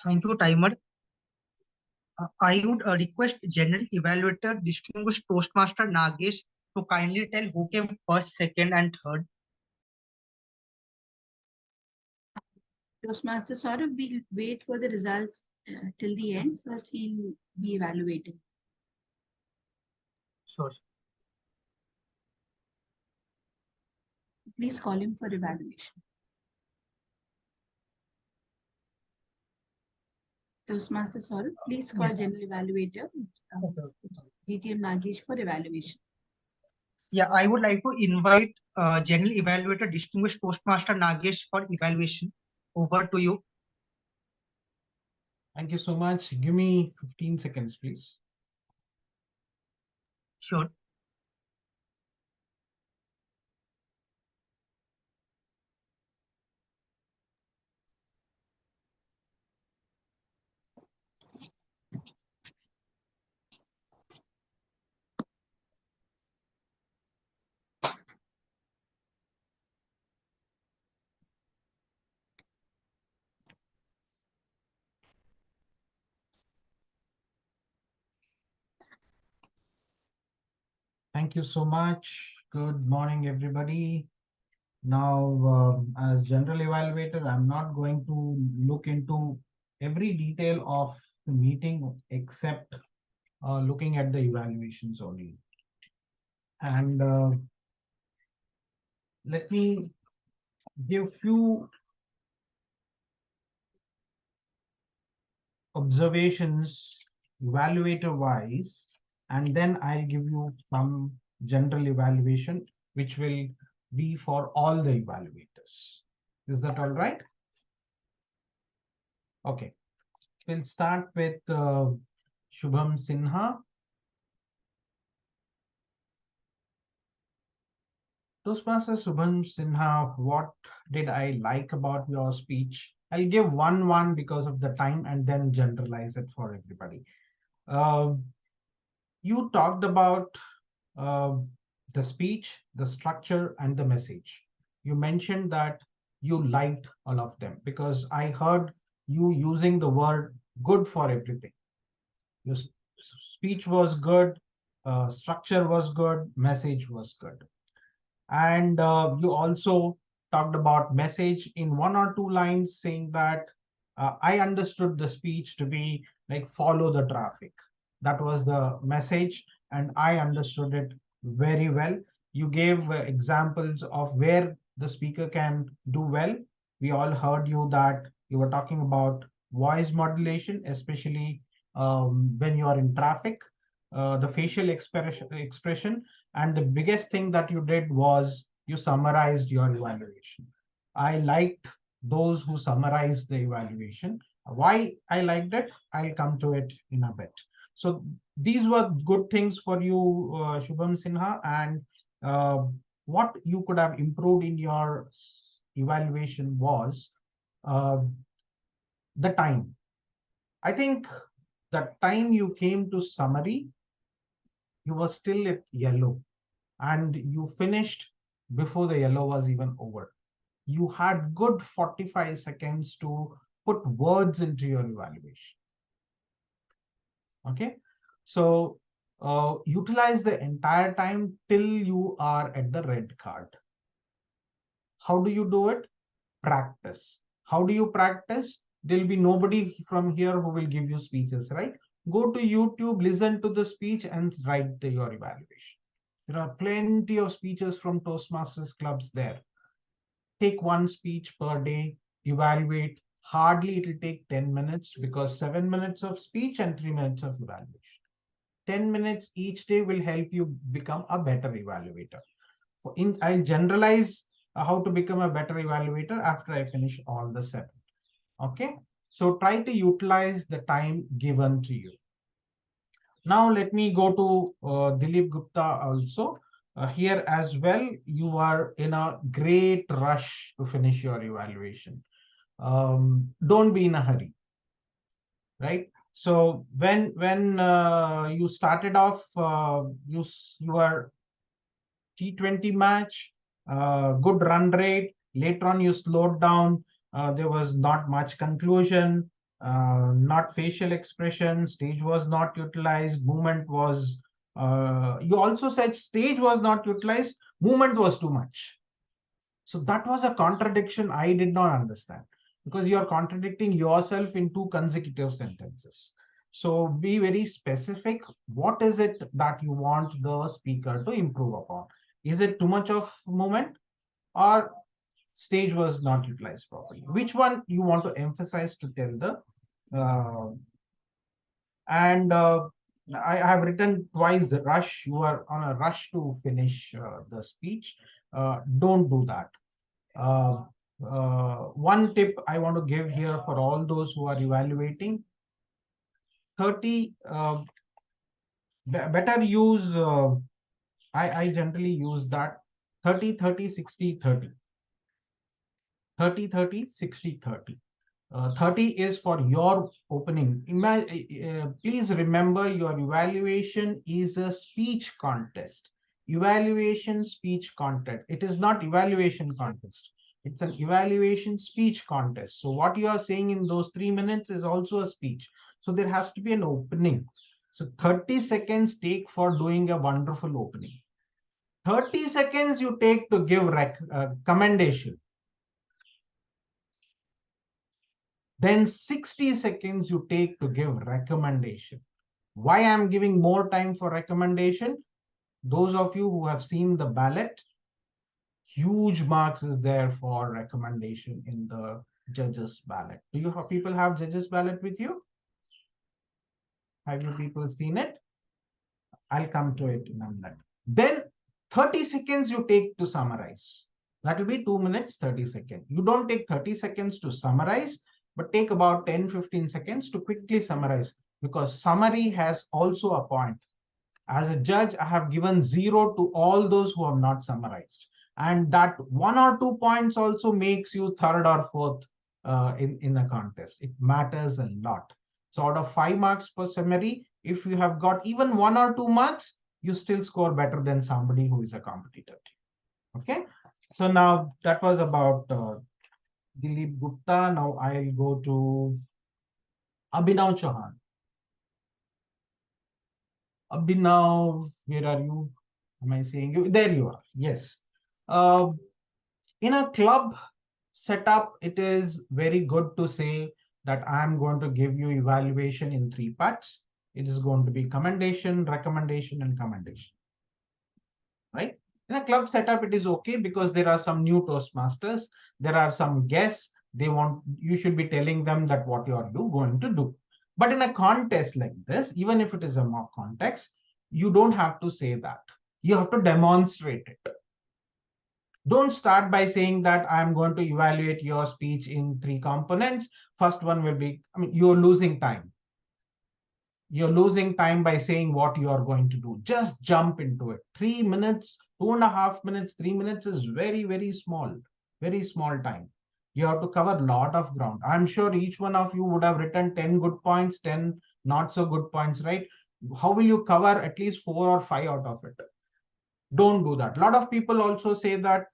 S6: Thank you, timer. I would request General Evaluator, Distinguished Toastmaster Nagesh, to kindly tell who came first, second, and third?
S7: Toastmaster Saurabh will wait for the results till the end. First, he'll be evaluating.
S6: Sure.
S7: Please call him for evaluation. Toastmaster Saurabh, please call
S6: Yes.
S7: General Evaluator DTM Nagesh for evaluation.
S6: Yeah, I would like to invite General Evaluator, Distinguished Toastmaster Nagesh for evaluation. Over to you.
S2: Thank you so much. Give me 15 seconds, please.
S6: Sure.
S2: Thank you so much. Good morning, everybody. Now, as general evaluator, I'm not going to look into every detail of the meeting except looking at the evaluations only. And let me give few observations evaluator wise, and then I'll give you some general evaluation, which will be for all the evaluators. Is that all right? Okay. We'll start with Shubham Sinha. Toastmaster Shubham Sinha, what did I like about your speech? I'll give one because of the time and then generalize it for everybody. You talked about the speech, the structure, and the message. You mentioned that you liked all of them because I heard you using the word good for everything. Your speech was good, structure was good, message was good. And you also talked about message in 1 or 2 lines saying that I understood the speech to be like follow the traffic. That was the message, and I understood it very well. You gave examples of where the speaker can do well. We all heard you that you were talking about voice modulation, especially when you are in traffic, the facial expression, and the biggest thing that you did was you summarized your evaluation. I liked those who summarized the evaluation. Why I liked it, I'll come to it in a bit. So these were good things for you, Shubham Sinha, and what you could have improved in your evaluation was the time. I think the time you came to summary, you were still at yellow and you finished before the yellow was even over. You had good 45 seconds to put words into your evaluation. Okay, so utilize the entire time till you are at the red card. How do you do it? Practice. How do you practice? There'll be nobody from here who will give you speeches, right? Go to YouTube, listen to the speech and write your evaluation. There are plenty of speeches from Toastmasters clubs there. Take one speech per day, evaluate. Hardly it'll take 10 minutes because 7 minutes of speech and 3 minutes of evaluation. 10 minutes each day will help you become a better evaluator. I'll generalize how to become a better evaluator after I finish all the 7. Okay, so try to utilize the time given to you. Now let me go to Dilip Gupta also. Here as well, you are in a great rush to finish your evaluation. Don't be in a hurry, right? So when you started off, you were T20 match, good run rate. Later on, you slowed down. There was not much conclusion, not facial expression. Stage was not utilized. Movement was You also said stage was not utilized, movement was too much. So that was a contradiction I did not understand, because you are contradicting yourself in two consecutive sentences. So be very specific. What is it that you want the speaker to improve upon? Is it too much of movement, or stage was not utilized properly? Which one you want to emphasize to tell the I have written twice rush. You are on a rush to finish the speech. Don't do that. One tip I want to give here for all those who are evaluating: 30, better use, I generally use that 30, 30, 60, 30. 30, 30, 60, 30. 30 is for your opening. Please remember, your evaluation is a speech contest. Evaluation speech contest. It is not evaluation contest. It's an evaluation speech contest. So what you are saying in those 3 minutes is also a speech. So there has to be an opening. So 30 seconds take for doing a wonderful opening. 30 seconds you take to give commendation. Then 60 seconds you take to give recommendation. Why I'm giving more time for recommendation? Those of you who have seen the ballot, huge marks is there for recommendation in the judges ballot. Do you have people have judges ballot with you? Have you people seen it? I'll come to it in a minute. Then 30 seconds you take to summarize. That will be 2 minutes, 30 seconds. You don't take 30 seconds to summarize, but take about 10-15 seconds to quickly summarize, because summary has also a point. As a judge, I have given 0 to all those who have not summarized. And that 1 or 2 points also makes you third or fourth in a contest. It matters a lot. So out of 5 marks per summary, if you have got even 1 or 2 marks, you still score better than somebody who is a competitor. Okay. So now that was about Dilip Gupta. Now I'll go to Abhinav Chauhan. Abhinav, where are you? Am I seeing you? There you are. Yes. In a club setup, it is very good to say that I'm going to give you evaluation in 3 parts. It is going to be commendation, recommendation, and commendation. Right? In a club setup, it is okay because there are some new Toastmasters. There are some guests. You should be telling them that what you are going to do. But in a contest like this, even if it is a mock contest, you don't have to say that. You have to demonstrate it. Don't start by saying that I'm going to evaluate your speech in 3 components. First one will be, you're losing time. You're losing time by saying what you are going to do. Just jump into it. 3 minutes, 2.5 minutes, 3 minutes is very, very small time. You have to cover a lot of ground. I'm sure each one of you would have written 10 good points, 10 not so good points, right? How will you cover at least 4 or 5 out of it? Don't do that. A lot of people also say that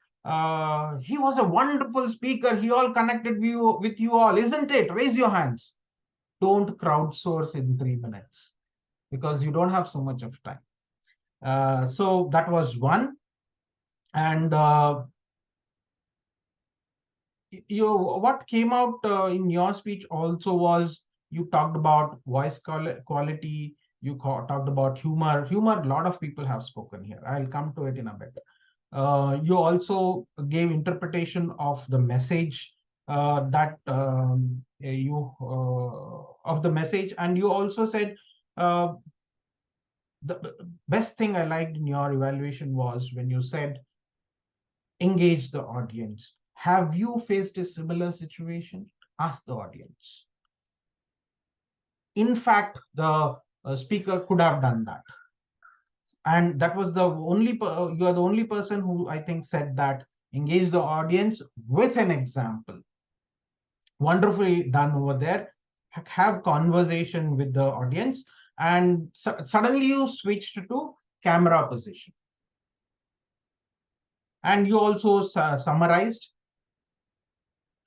S2: he was a wonderful speaker. He all connected with you all, isn't it? Raise your hands. Don't crowdsource in 3 minutes because you don't have so much of time. So that was one. And what came out in your speech also was you talked about voice quality. You talked about humor. Humor, a lot of people have spoken here. I'll come to it in a bit. You also gave interpretation of the message of the message, and you also said the best thing I liked in your evaluation was when you said engage the audience. Have you faced a similar situation? Ask the audience. In fact, the speaker could have done that. And that was you are the only person who I think said that. Engage the audience with an example. Wonderfully done over there. Have conversation with the audience, and suddenly you switched to camera position. And you also summarized.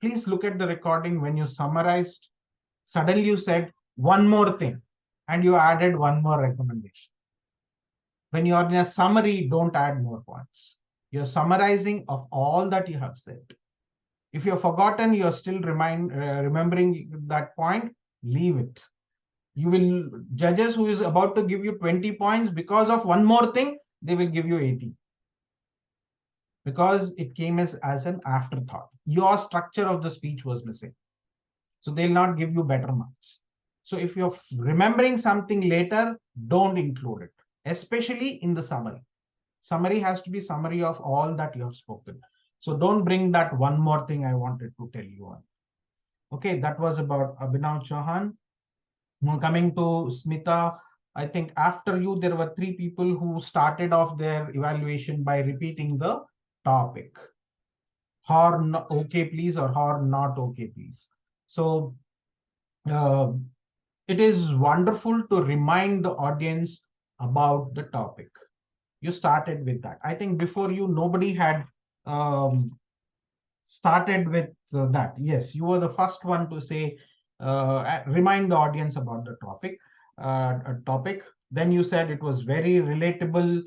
S2: Please look at the recording when you summarized. Suddenly you said one more thing, and you added one more recommendation. When you're in a summary, don't add more points. You're summarizing of all that you have said. If you're forgotten, you're still remembering that point, leave it. You will, judges who is about to give you 20 points because of one more thing, they will give you 80. Because it came as an afterthought. Your structure of the speech was missing. So they'll not give you better marks. So if you're remembering something later, don't include it, especially in the summary. Summary has to be summary of all that you have spoken. So don't bring that one more thing I wanted to tell you on. Okay, that was about Abhinav Chauhan. Coming to Smita, I think after you, there were 3 people who started off their evaluation by repeating the topic. Horn okay, please, or horn not okay, please. So it is wonderful to remind the audience about the topic. You started with that. I think before you, nobody had started with that. Yes, you were the first one to say, remind the audience about the topic. Then you said it was very relatable.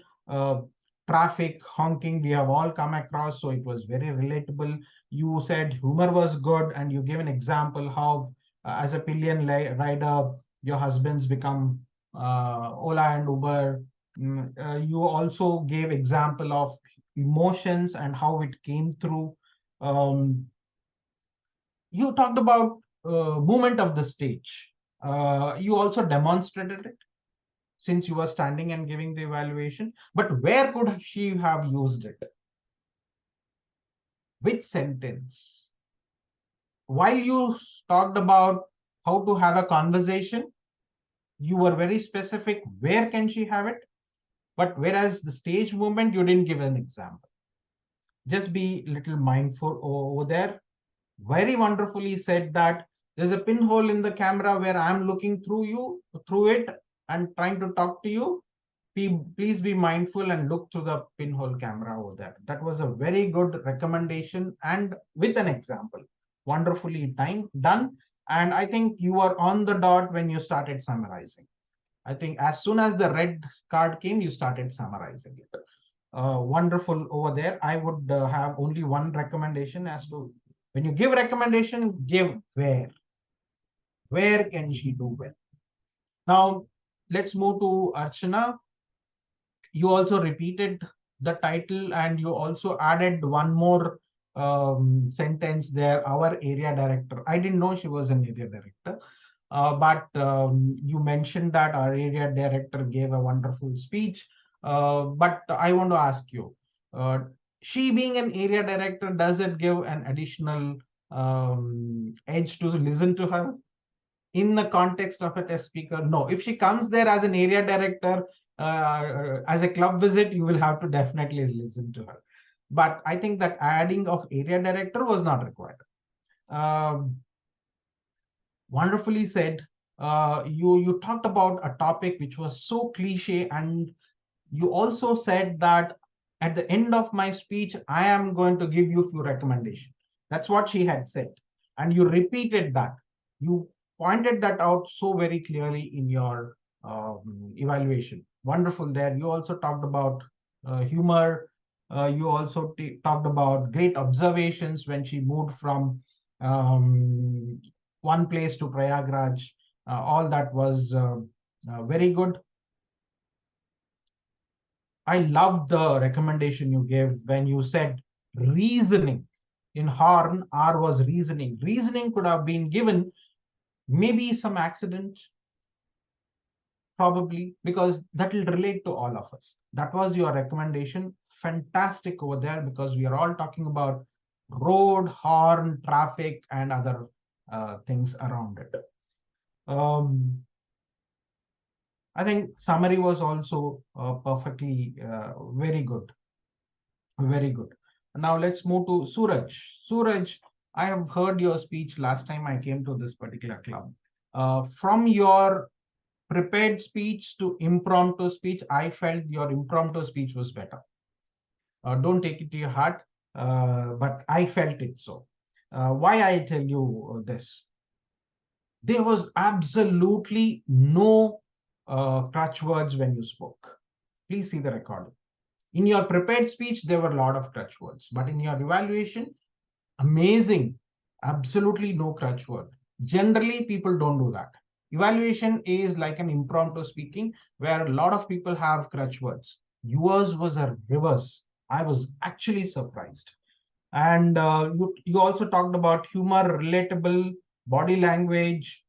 S2: Traffic, honking, we have all come across, so it was very relatable. You said humor was good, and you gave an example how as a pillion rider, your husbands become Ola and Uber. You also gave example of emotions and how it came through. You talked about movement of the stage. You also demonstrated it since you were standing and giving the evaluation. But where could she have used it? Which sentence? While you talked about how to have a conversation, you were very specific. Where can she have it? But whereas the stage movement, you didn't give an example. Just be a little mindful over there. Very wonderfully said that there's a pinhole in the camera where I'm looking through it and trying to talk to you. Please be mindful and look to the pinhole camera over there. That was a very good recommendation and with an example. Wonderfully done. And I think you were on the dot when you started summarizing. I think as soon as the red card came, you started summarizing it. Wonderful over there. I would have only one recommendation as to when you give recommendation, give where. Where can she do well? Now, let's move to Archana. You also repeated the title and you also added one more sentence there, our area director. I didn't know she was an area director, but you mentioned that our area director gave a wonderful speech. But I want to ask you, she being an area director, does it give an additional edge to listen to her? In the context of a test speaker, no. If she comes there as an area director, as a club visit, you will have to definitely listen to her. But I think that adding of area director was not required. Wonderfully said. You talked about a topic which was so cliche, and you also said that at the end of my speech, I am going to give you a few recommendations. That's what she had said. And you repeated that. You pointed that out so very clearly in your evaluation. Wonderful there. You also talked about humor. You also talked about great observations when she moved from one place to Prayagraj. All that was very good. I loved the recommendation you gave when you said reasoning. In horn, R was reasoning. Reasoning could have been given maybe some accident, probably, because that will relate to all of us. That was your recommendation. Fantastic over there, because we are all talking about road, horn, traffic, and other things around it. I think summary was also perfectly very good. Very good. Now let's move to Suraj. Suraj, I have heard your speech last time I came to this particular club. From your prepared speech to impromptu speech, I felt your impromptu speech was better. Don't take it to your heart, but I felt it so. Why I tell you this? There was absolutely no crutch words when you spoke. Please see the recording. In your prepared speech, there were a lot of crutch words, but in your evaluation, amazing, absolutely no crutch word. Generally, people don't do that. Evaluation is like an impromptu speaking where a lot of people have crutch words. Yours was a reverse. I was actually surprised. And you also talked about humor, relatable, body language.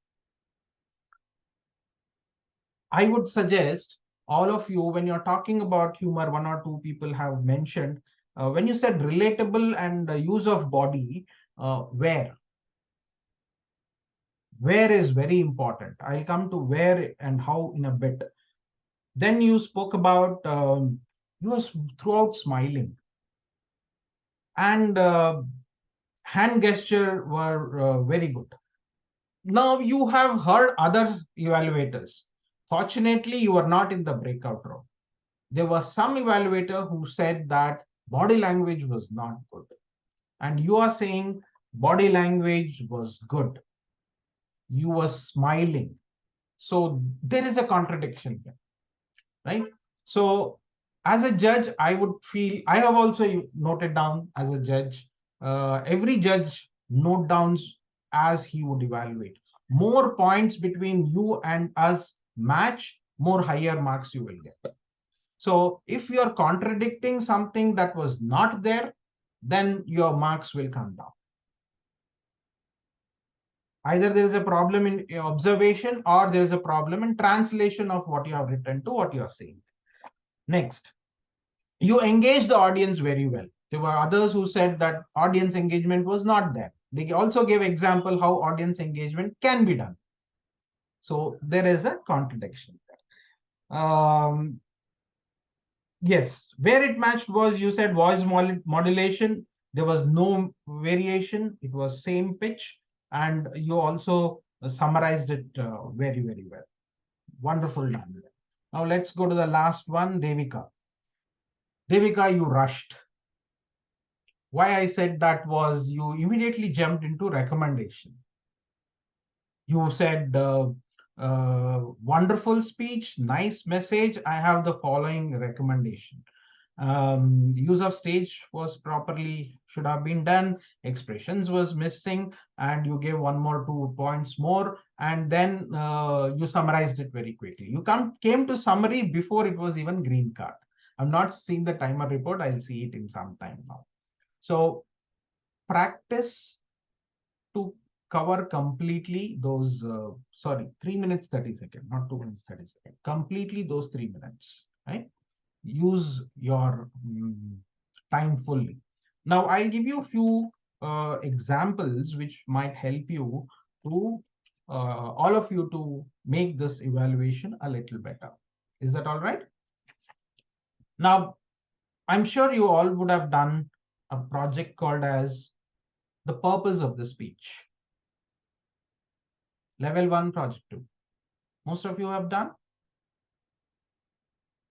S2: I would suggest all of you, when you're talking about humor, one or two people have mentioned, when you said relatable and use of body, where is very important. I'll come to where and how in a bit. Then you spoke about you were throughout smiling, and hand gesture were very good. Now you have heard other evaluators. Fortunately, you are not in the breakout room. There was some evaluator who said that body language was not good. And you are saying body language was good. You were smiling. So there is a contradiction here, right? So as a judge, I would feel, I have also noted down as a judge, every judge note downs as he would evaluate. More points between you and us match, more higher marks you will get. So if you are contradicting something that was not there, then your marks will come down. Either there is a problem in observation or there is a problem in translation of what you have written to what you are saying. Next, you engage the audience very well. There were others who said that audience engagement was not there. They also gave example how audience engagement can be done. So there is a contradiction there. Yes, where it matched was, you said voice modulation. There was no variation. It was same pitch. And you also summarized it very, very well. Wonderful done. Now let's go to the last one, Devika. Devika, you rushed. Why I said that was you immediately jumped into recommendation. You said, wonderful speech, nice message. I have the following recommendation. Use of stage was properly, should have been done. Expressions was missing, and you gave 1 more 2 points more, and then you summarized it very quickly. You came to summary before it was even green card. I'm not seeing the timer report. I'll see it in some time now. So practice to cover completely those, 3 minutes 30 seconds, not 2 minutes 30 seconds, completely those 3 minutes, right? Use your time fully. Now I'll give you a few examples which might help you to all of you to make this evaluation a little better. Is that all right? Now, I'm sure you all would have done a project called as the purpose of the speech. Level 1, project 2. Most of you have done.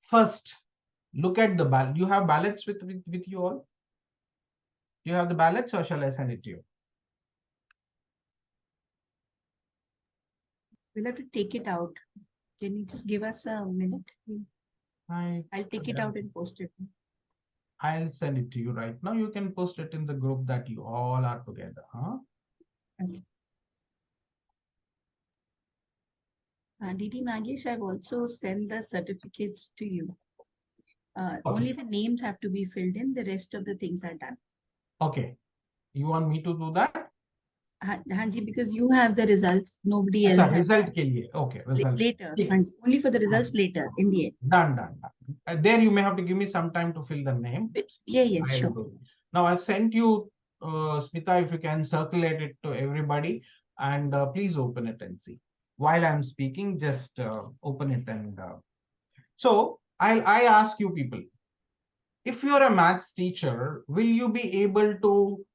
S2: First, look at the ballot. You have ballots with you all? Do you have the ballots, or shall I send it to you?
S7: We'll have to take it out. Can you just give us a minute? I'll take it out and post it.
S2: I'll send it to you right now. You can post it in the group that you all are together. Huh?
S7: Okay. Didi Nagesh, I've also sent the certificates to you.
S2: Okay.
S7: Only the names have to be filled in. The rest of the things are done.
S2: Okay. You want me to do that?
S7: Hanji, because you have the results. Nobody else has.
S2: Result ke liye. Okay. Result.
S7: Later. Hanji, only for the results later in the end.
S2: Done. There you may have to give me some time to fill the name.
S7: Yeah, sure.
S2: Now I've sent you, Smita, if you can circulate it to everybody, and please open it and see. While I'm speaking, just open it and so I ask you people, if you're a maths teacher, will you be able to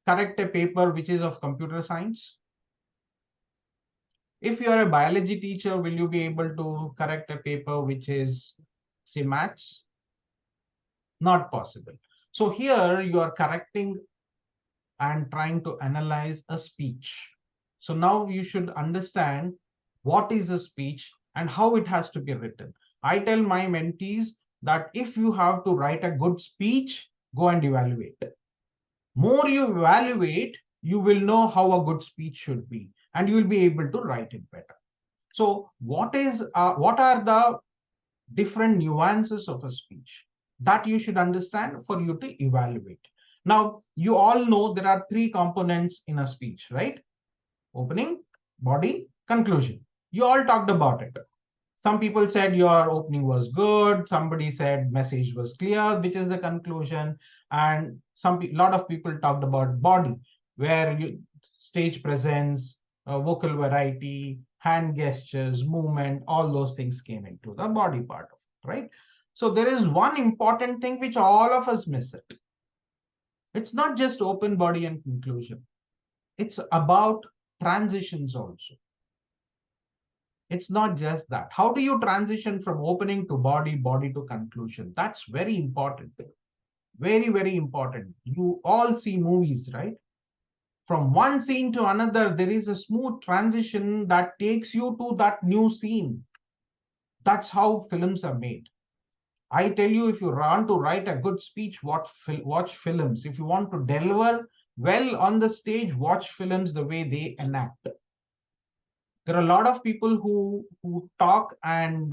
S2: correct a paper which is of computer science? If you're a biology teacher, will you be able to correct a paper which is, say, maths? Not possible. So here you are correcting and trying to analyze a speech. So now you should understand what is a speech and how it has to be written. I tell my mentees that if you have to write a good speech, go and evaluate. More you evaluate, you will know how a good speech should be, and you will be able to write it better. So what are the different nuances of a speech that you should understand for you to evaluate? Now, you all know there are three components in a speech, right? Opening, body, conclusion. You all talked about it. Some people said your opening was good. Somebody said message was clear, which is the conclusion. And lot of people talked about body, where stage presence, vocal variety, hand gestures, movement, all those things came into the body part of it, right? So there is one important thing which all of us miss it. It's not just open body and conclusion. It's about transitions also. It's not just that. How do you transition from opening to body, body to conclusion? That's very important. Very, very important. You all see movies, right? From one scene to another, there is a smooth transition that takes you to that new scene. That's how films are made. I tell you, if you want to write a good speech, watch films. If you want to deliver well on the stage, watch films the way they enact. There are a lot of people who talk and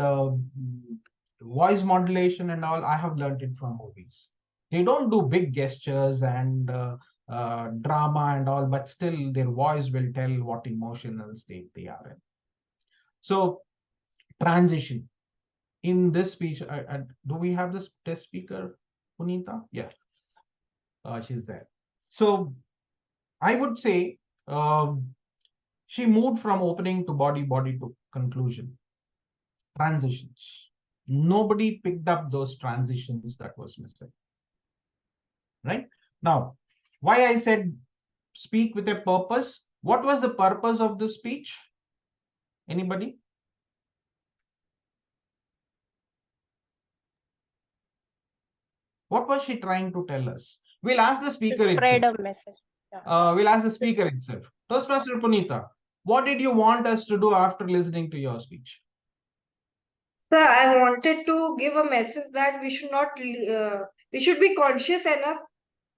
S2: voice modulation and all. I have learned it from movies. They don't do big gestures and drama and all, but still their voice will tell what emotional state they are in. So transition. In this speech, do we have this test speaker, Punita? Yeah, she's there. So I would say she moved from opening to body, body to conclusion. Transitions. Nobody picked up those transitions that was missing. Right? Now, why I said speak with a purpose. What was the purpose of the speech? Anybody? What was she trying to tell us? We'll ask the speaker
S1: To spread
S2: itself.
S1: a message. Yeah.
S2: We'll ask the speaker itself. Toastmaster Punita, what did you want us to do after listening to your speech?
S8: Sir, I wanted to give a message that we should not, we should be conscious enough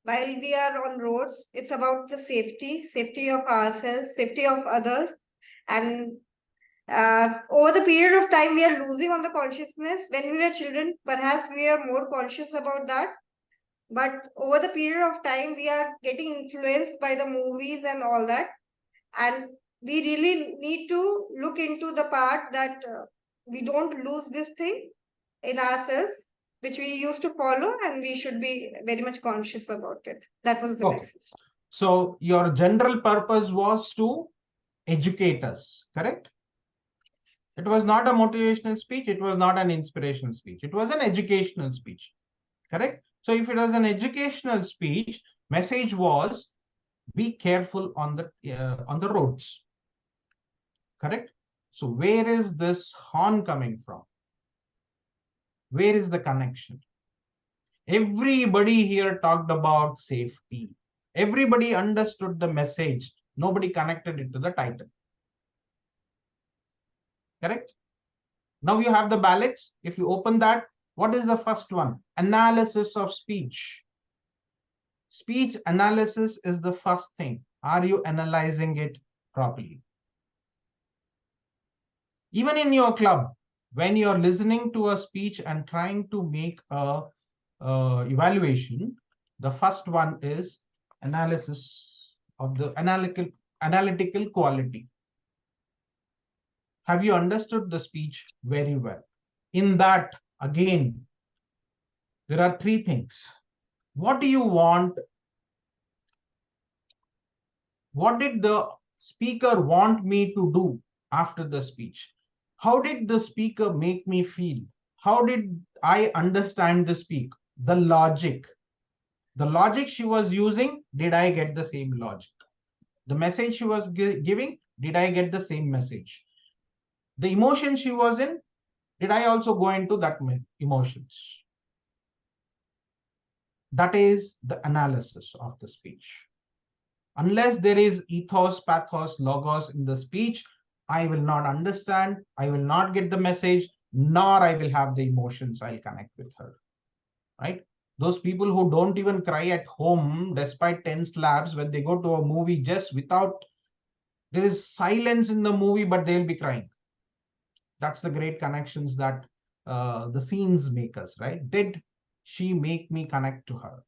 S8: while we are on roads. It's about the safety of ourselves, safety of others. And over the period of time, we are losing on the consciousness. When we were children, perhaps we are more conscious about that. But over the period of time, we are getting influenced by the movies and all that. And we really need to look into the part that we don't lose this thing in ourselves, which we used to follow, and we should be very much conscious about it. That was the message.
S2: So your general purpose was to educate us, correct? It was not a motivational speech. It was not an inspirational speech. It was an educational speech, correct? So if it was an educational speech, message was be careful on the roads, correct? So where is this horn coming from? Where is the connection? Everybody here talked about safety. Everybody understood the message. Nobody connected it to the title. Correct? Now you have the ballots. If you open that, what is the first one? Analysis of speech. Speech analysis is the first thing. Are you analyzing it properly? Even in your club, when you're listening to a speech and trying to make a evaluation, the first one is analysis of the analytical quality. Have you understood the speech very well? In that, again, there are three things. What do you want? What did the speaker want me to do after the speech? How did the speaker make me feel? How did I understand the speak? The logic. The logic she was using, did I get the same logic? The message she was giving, did I get the same message? The emotion she was in, did I also go into that emotions? That is the analysis of the speech. Unless there is ethos, pathos, logos in the speech, I will not understand. I will not get the message. nor I will have the emotions. I'll connect with her, right? Those people who don't even cry at home despite 10 slaps, when they go to a movie just without, there is silence in the movie, but they'll be crying. That's the great connections that the scenes make us, right? Did she make me connect to her?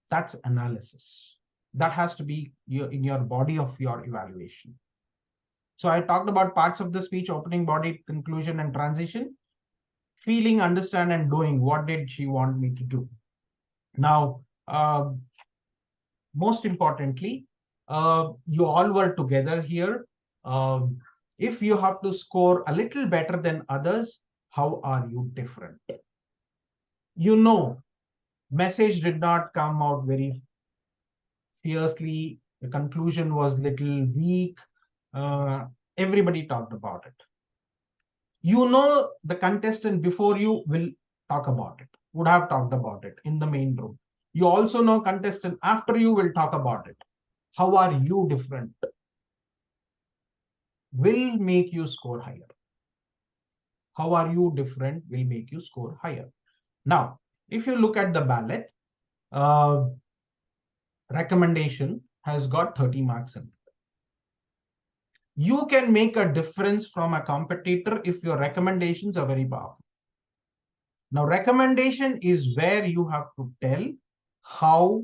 S2: That's analysis. That has to be in your body of your evaluation. So I talked about parts of the speech: opening, body, conclusion, and transition. Feeling, understand, and doing. What did she want me to do? Now, most importantly, you all were together here. If you have to score a little better than others, how are you different? You know, message did not come out very fiercely. The conclusion was little weak. Everybody talked about it. You know, the contestant before you will talk about it, would have talked about it in the main room. You also know contestant after you will talk about it. How are you different? Will make you score higher. How are you different will make you score higher. Now, if you look at the ballot, recommendation has got 30 marks in it. You can make a difference from a competitor if your recommendations are very powerful. Now, recommendation is where you have to tell how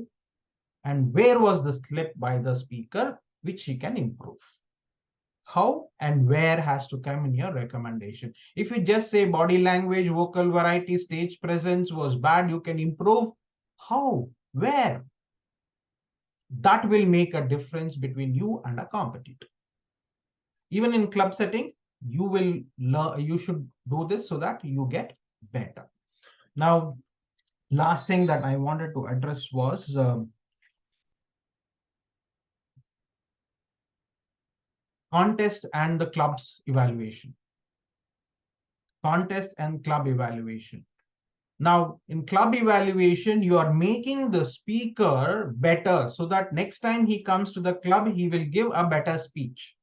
S2: and where was the slip by the speaker, which she can improve. How and where has to come in your recommendation. If you just say body language, vocal variety, stage presence was bad, you can improve. How? Where? That will make a difference between you and a competitor. Even in club setting, you will learn, you should do this so that you get better. Now, last thing that I wanted to address was contest and the club's evaluation. Contest and club evaluation. Now, in club evaluation, you are making the speaker better so that next time he comes to the club, he will give a better speech.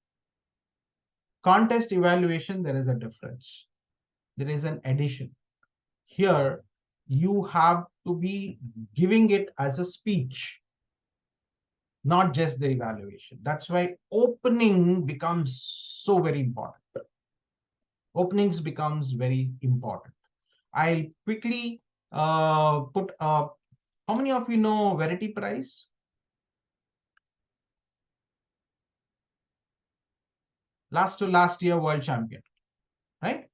S2: Contest evaluation, there is a difference. There is an addition. Here, you have to be giving it as a speech, not just the evaluation. That's why opening becomes so very important. Openings becomes very important. I'll quickly put up. How many of you know Verity Prize? Last to last year world champion, right?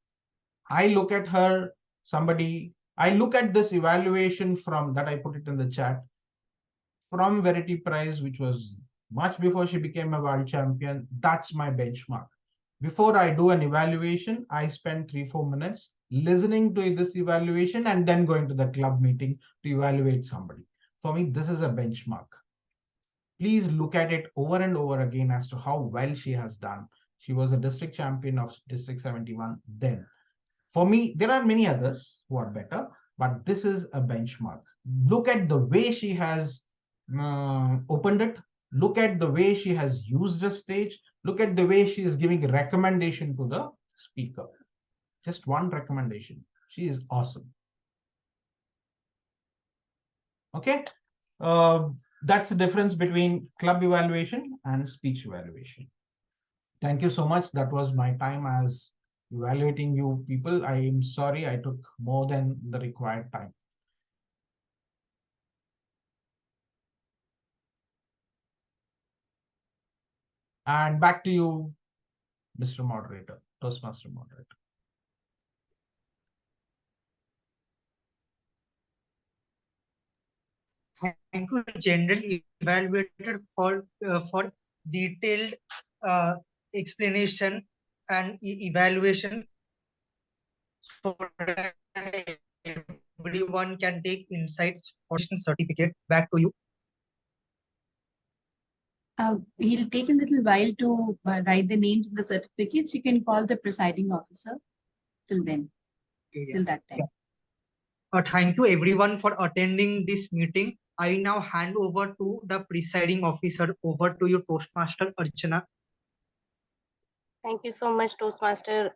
S2: I look at her, I look at this evaluation from that, I put it in the chat, from Verity Prize, which was much before she became a world champion. That's my benchmark. Before I do an evaluation, I spend 3-4 minutes listening to this evaluation and then going to the club meeting to evaluate somebody. For me, this is a benchmark. Please look at it over and over again as to how well she has done. She was a district champion of District 71 then. For me, there are many others who are better, but this is a benchmark. Look at the way she has opened it. Look at the way she has used the stage. Look at the way she is giving recommendation to the speaker. Just one recommendation. She is awesome. Okay. That's the difference between club evaluation and speech evaluation. Thank you so much. That was my time as evaluating you people. I am sorry I took more than the required time. And back to you, Mr. Moderator, Toastmaster Moderator.
S6: Thank you, General Evaluator, for detailed explanation and evaluation, so that everyone can take insights for certificate. Back to you.
S7: He'll take a little while to write the names in the certificates. You can call the presiding officer till then, till that time.
S6: Thank you everyone for attending this meeting. I now hand over to the presiding officer. Over to you, Toastmaster Archana.
S1: Thank you so much, Toastmaster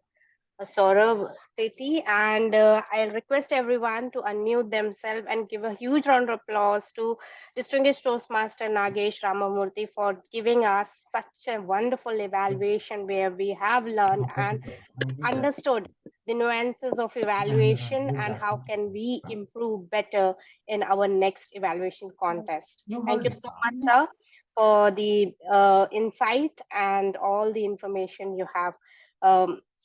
S1: Saurav Sethi, and I'll request everyone to unmute themselves and give a huge round of applause to distinguished Toastmaster Nagesh Ramamurthy for giving us such a wonderful evaluation where we have learned and understood the nuances of evaluation and how can we improve better in our next evaluation contest. Thank you so much, sir, for the insight and all the information you have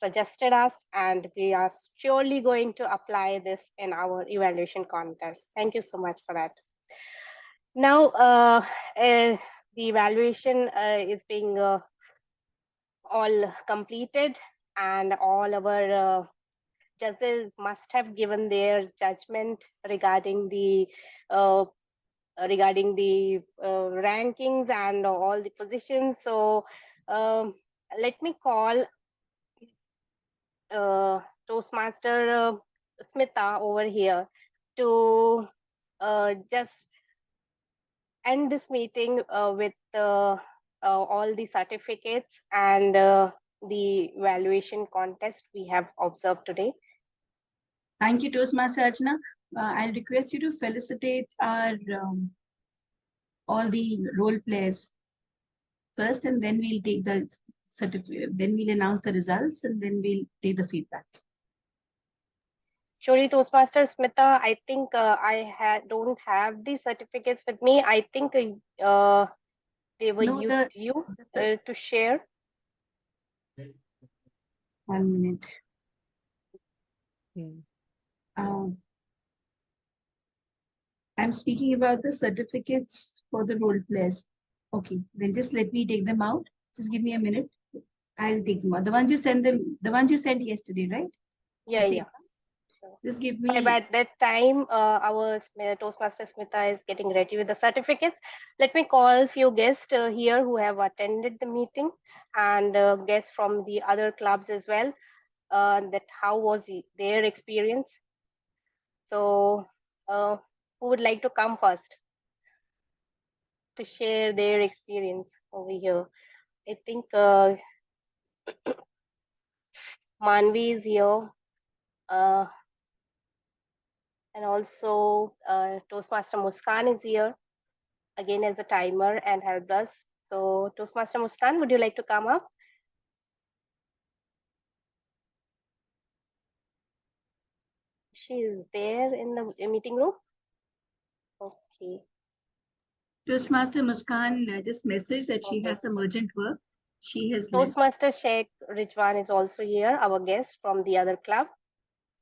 S1: suggested us, and we are surely going to apply this in our evaluation contest. Thank you so much for that. Now, the evaluation is being all completed, and all our judges must have given their judgment regarding the rankings and all the positions. So let me call Toastmaster Smita over here to just end this meeting with all the certificates and the evaluation contest we have observed today.
S7: Thank you, Toastmaster Archana. I'll request you to felicitate our all the role players first, and then we'll take the certificate. Then we'll announce the results, and then we'll take the feedback.
S1: Surely, Toastmaster Smita, I think don't have the certificates with me. I think they were used to share.
S7: 1 minute. I'm speaking about the certificates for the role players. Okay, then just let me take them out. Just give me a minute. I'll take them out. The ones you sent yesterday, right?
S1: Yeah, yeah.
S7: Just give me.
S1: At that time, our Toastmaster Smita is getting ready with the certificates. Let me call a few guests here who have attended the meeting, and guests from the other clubs as well. That how was their experience? So, who would like to come first to share their experience over here? I think Manvi is here. And also Toastmaster Muskan is here again as a timer and helped us. So Toastmaster Muskan, would you like to come up? She is there in the meeting room. Okay.
S7: Toastmaster Muskan just messaged that she has some urgent work. She has
S1: Toastmaster Sheikh Rijwan is also here, our guest from the other club.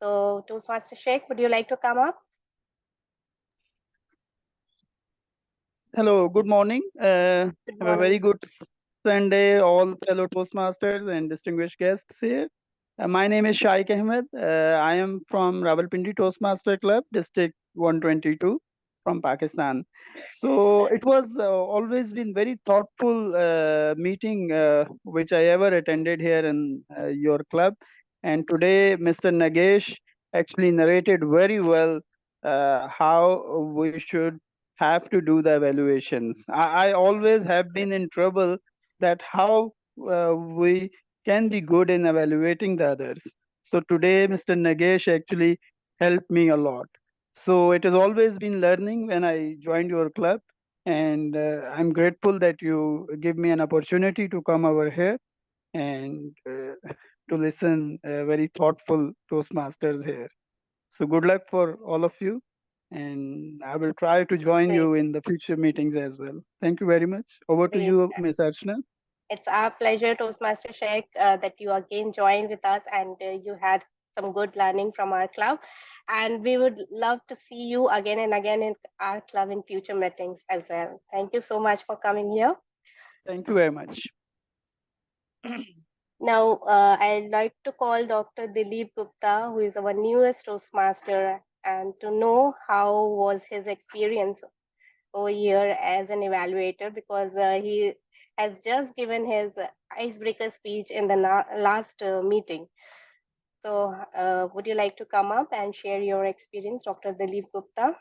S1: So Toastmaster Sheikh, would you like to come up?
S14: Hello, good morning. Have a very good Sunday, all fellow Toastmasters and distinguished guests here. My name is Shaikh Ahmed. I am from Rawalpindi Toastmaster Club, District 122 from Pakistan. So it was always been very thoughtful meeting which I ever attended here in your club. And today, Mr. Nagesh actually narrated very well how we should have to do the evaluations. I always have been in trouble that how we can be good in evaluating the others. So today, Mr. Nagesh actually helped me a lot. So it has always been learning when I joined your club. And I'm grateful that you give me an opportunity to come over here and to listen very thoughtful Toastmasters here. So good luck for all of you. And I will try to join you in the future meetings as well. Thank you very much. Over to you, Ms. Archana.
S1: It's our pleasure, Toastmaster Sheikh, that you again joined with us and you had some good learning from our club. And we would love to see you again and again in our club in future meetings as well. Thank you so much for coming here.
S14: Thank you very much.
S1: Now, I'd like to call Dr. Dilip Gupta, who is our newest Toastmaster, and to know how was his experience over here as an evaluator, because he has just given his icebreaker speech in the last meeting. So would you like to come up and share your experience, Dr. Dilip Gupta?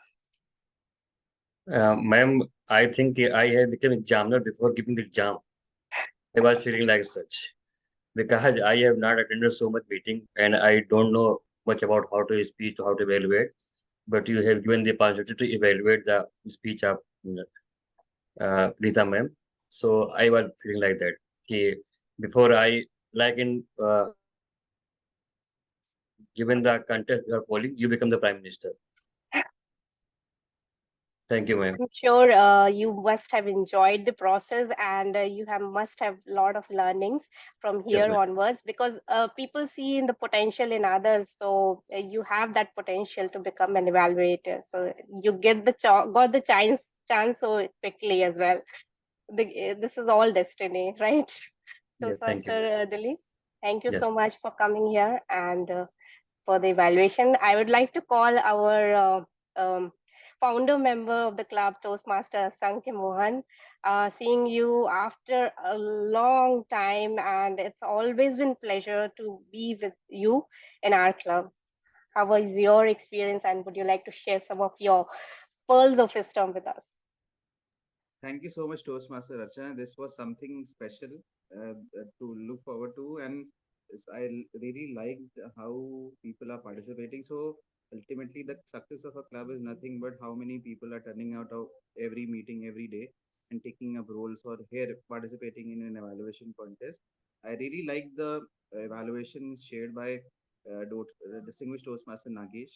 S9: Ma'am, I think I have become examiner before giving the exam. I was feeling like such. because I have not attended so much meeting and I don't know much about how to speak, how to evaluate. But you have given the opportunity to evaluate the speech of Rita ma'am. So I was feeling like that. Okay, before I like in given the contest you are polling, you become the prime minister. Thank you, ma'am.
S1: I'm sure you must have enjoyed the process, and must have a lot of learnings from
S9: Yes,
S1: here
S9: ma'am.
S1: onwards, because people see in the potential in others. So you have that potential to become an evaluator. So you get the got the chance so quickly as well. This is all destiny, right?
S9: Yes, thank you, ma'am.
S1: Toastmaster Dilip, thank you
S9: Yes.
S1: so much for coming here and for the evaluation. I would like to call our founder member of the club, Toastmaster Sankhya Mohan. Seeing you after a long time, and it's always been pleasure to be with you in our club. How was your experience, and would you like to share some of your pearls of wisdom with us?
S3: Thank you so much, Toastmaster Archana. This was something special to look forward to, and really liked how people are participating. So ultimately, the success of a club is nothing but how many people are turning out of every meeting every day and taking up roles or here participating in an evaluation contest. I really like the evaluation shared by distinguished Toastmaster Nagesh.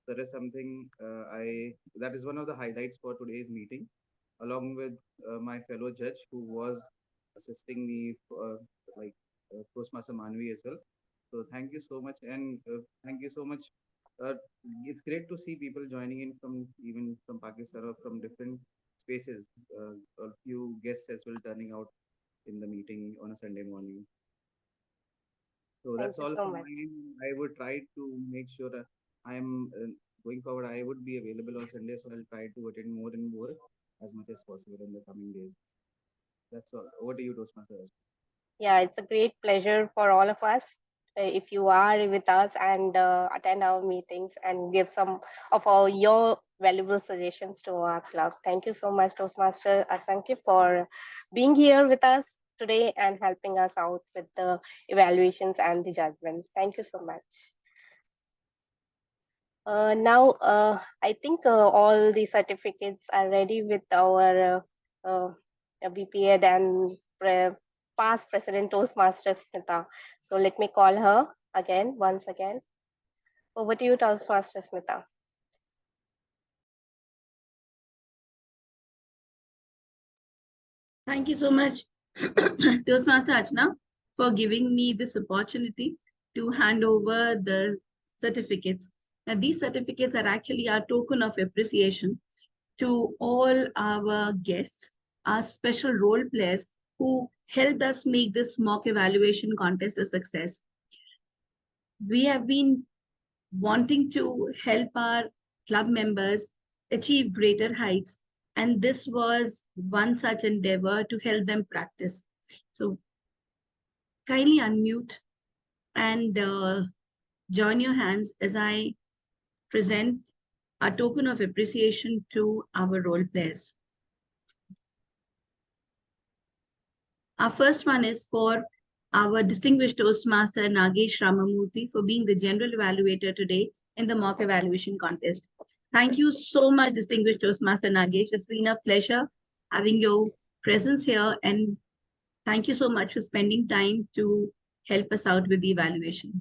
S3: That is something that is one of the highlights for today's meeting, along with my fellow judge who was assisting me, Toastmaster Manvi as well. So thank you so much, and thank you so much. Uh, it's great to see people joining in from even from Pakistan or from different spaces. A few guests as well turning out in the meeting on a Sunday morning. So
S1: Thank
S3: that's
S1: you
S3: all
S1: so
S3: from
S1: much.
S3: my end. I would try to make sure that I'm going forward. I would be available on Sunday, so I'll try to attend more and more as much as possible in the coming days. That's all. Over to you, Toastmasters.
S1: Yeah, it's a great pleasure for all of us if you are with us and attend our meetings and give some of your valuable suggestions to our club. Thank you so much, Toastmaster Asankya, for being here with us today and helping us out with the evaluations and the judgment. Thank you so much. Now, I think all the certificates are ready with our BPEd and past President Toastmasters Smita. So let me call her once again. Over to you, Toastmaster Smita.
S7: Thank you so much, Toastmaster Archana, for giving me this opportunity to hand over the certificates. Now, these certificates are actually our token of appreciation to all our guests, our special role players who helped us make this mock evaluation contest a success. We have been wanting to help our club members achieve greater heights, and this was one such endeavor to help them practice. So kindly unmute and join your hands as I present a token of appreciation to our role players. Our first one is for our distinguished Toastmaster Nagesh Ramamurthy for being the general evaluator today in the mock evaluation contest. Thank you so much, distinguished Toastmaster Nagesh. It's been a pleasure having your presence here, and thank you so much for spending time to help us out with the evaluation.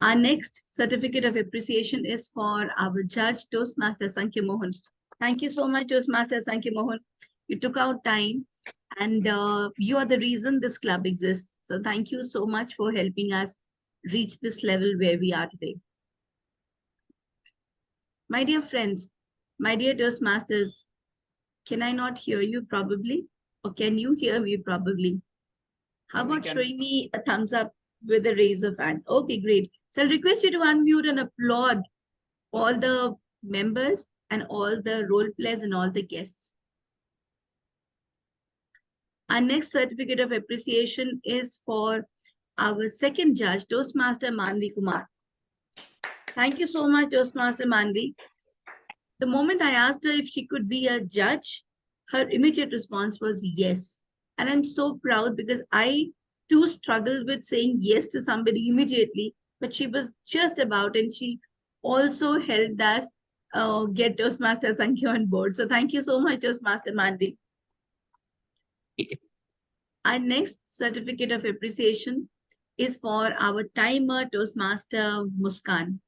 S7: Our next certificate of appreciation is for our judge, Toastmaster Sankhya Mohan. Thank you so much, Toastmaster Sankhya Mohan. You took out time, and you are the reason this club exists. So thank you so much for helping us reach this level where we are today. My dear friends, my dear Toastmasters, can I not hear you probably? Or can you hear me probably? How about showing me a thumbs up with a raise of hands? Okay, great. So I'll request you to unmute and applaud all the members and all the role players and all the guests. Our next certificate of appreciation is for our second judge, Toastmaster Manvi Kumar. Thank you so much, Toastmaster Manvi. The moment I asked her if she could be a judge, her immediate response was yes. And I'm so proud because I too struggled with saying yes to somebody immediately, but she was just about, and she also helped us get Toastmaster Sankhya on board. So thank you so much, Toastmaster Manvi. Our next certificate of appreciation is for our timer Toastmaster Muskan.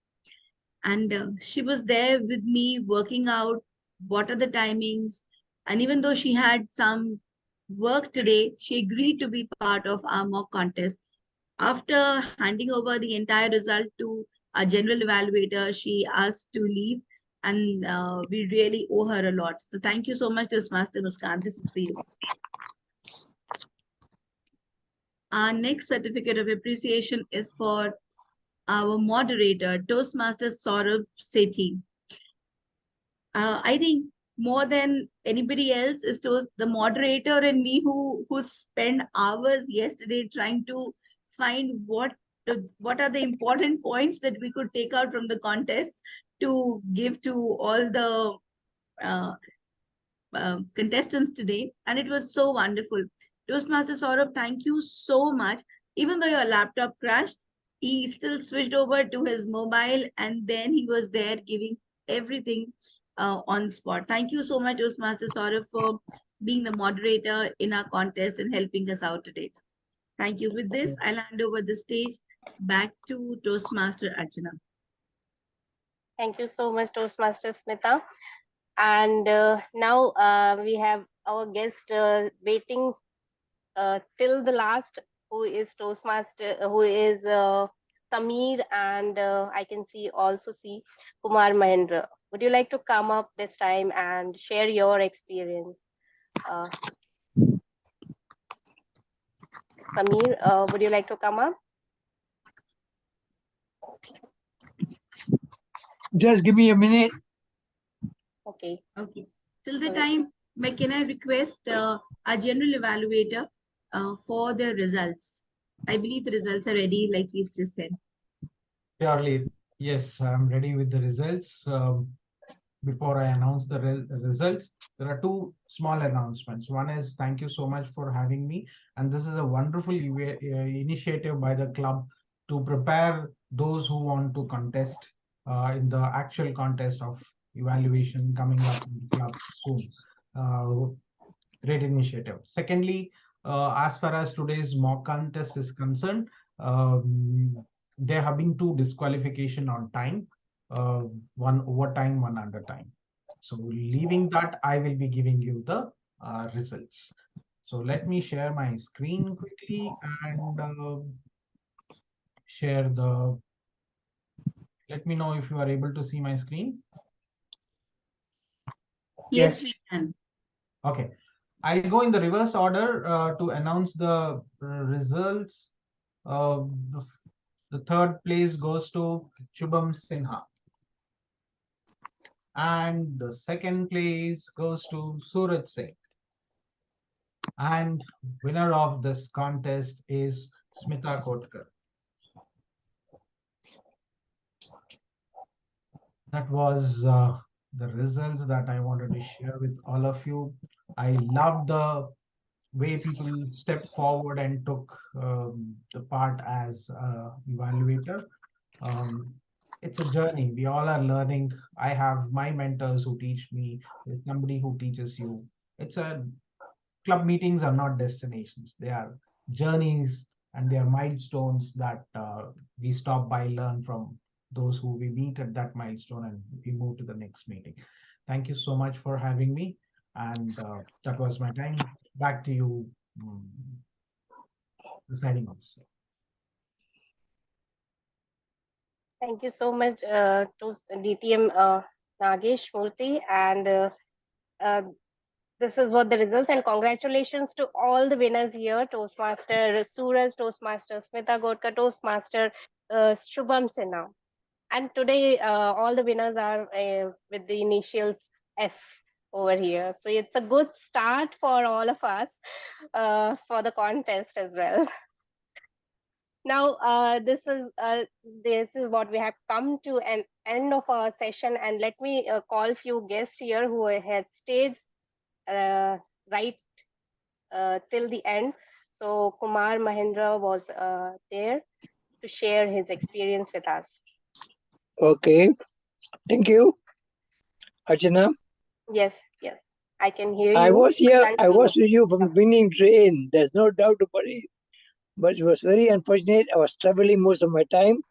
S7: And she was there with me working out what are the timings. And even though she had some work today, she agreed to be part of our mock contest. After handing over the entire result to our general evaluator, she asked to leave, and we really owe her a lot. So thank you so much, Toastmaster Muskan. This is for you. Our next certificate of appreciation is for our moderator, Toastmaster Saurabh Sethi. I think more than anybody else is the moderator and me who spent hours yesterday trying to find what are the important points that we could take out from the contest to give to all the contestants today. And it was so wonderful. Toastmaster Saurabh, thank you so much. Even though your laptop crashed, he still switched over to his mobile, and then he was there giving everything on spot. Thank you so much, Toastmaster Saurabh, for being the moderator in our contest and helping us out today. Thank you. With this, I'll hand over the stage back to Toastmaster Archana.
S1: Thank you so much, Toastmaster Smita. And now we have our guest waiting till the last, who is Toastmaster, who is Samir, and I can also see Kumar Mahendra. Would you like to come up this time and share your experience? Samir, would you like to come up?
S15: Just give me a minute.
S1: Okay.
S7: Okay. Till the time, can I request our general evaluator for the results? I believe the results are ready, like he's just said.
S2: Surely, yes, I'm ready with the results. Before I announce the results, there are two small announcements. One is thank you so much for having me. And this is a wonderful initiative by the club to prepare those who want to contest in the actual contest of evaluation coming up in the club soon. Great initiative. Secondly, as far as today's mock contest is concerned, there have been two disqualification on time, one overtime, one undertime. So leaving that, I will be giving you the results. So let me share my screen quickly and share the, let me know if you are able to see my screen.
S7: Yes, we can.
S2: Okay. I go in the reverse order to announce the results. The third place goes to Shubham Sinha. And the second place goes to Suraj Singh. And winner of this contest is Smita Kotkar. That was the results that I wanted to share with all of you. I love the way people stepped forward and took the part as evaluator. It's a journey. We all are learning. I have my mentors who teach me. There's somebody who teaches you. Club meetings are not destinations. They are journeys and they are milestones that we stop by, learn from those who we meet at that milestone, and we move to the next meeting. Thank you so much for having me. And that was my time. Back to you, presiding officer.
S1: Thank you so much to DTM Nagesh Murthy, and this is what the results, and congratulations to all the winners here: Toastmaster Suraj, Toastmaster Smita Kotkar, Toastmaster Shubham Sinha. And today all the winners are with the initials S over here. So it's a good start for all of us for the contest as well. Now, this is what we have come to an end of our session, and let me call few guests here who had stayed right till the end. So Kumar Mahendra was there to share his experience with us.
S15: Okay, thank you, Archana.
S1: Yes, yes, I can hear you.
S15: I was here, I was
S1: Continue.
S15: with you from beginning to end. There's no doubt about it. But it was very unfortunate. I was traveling most of my time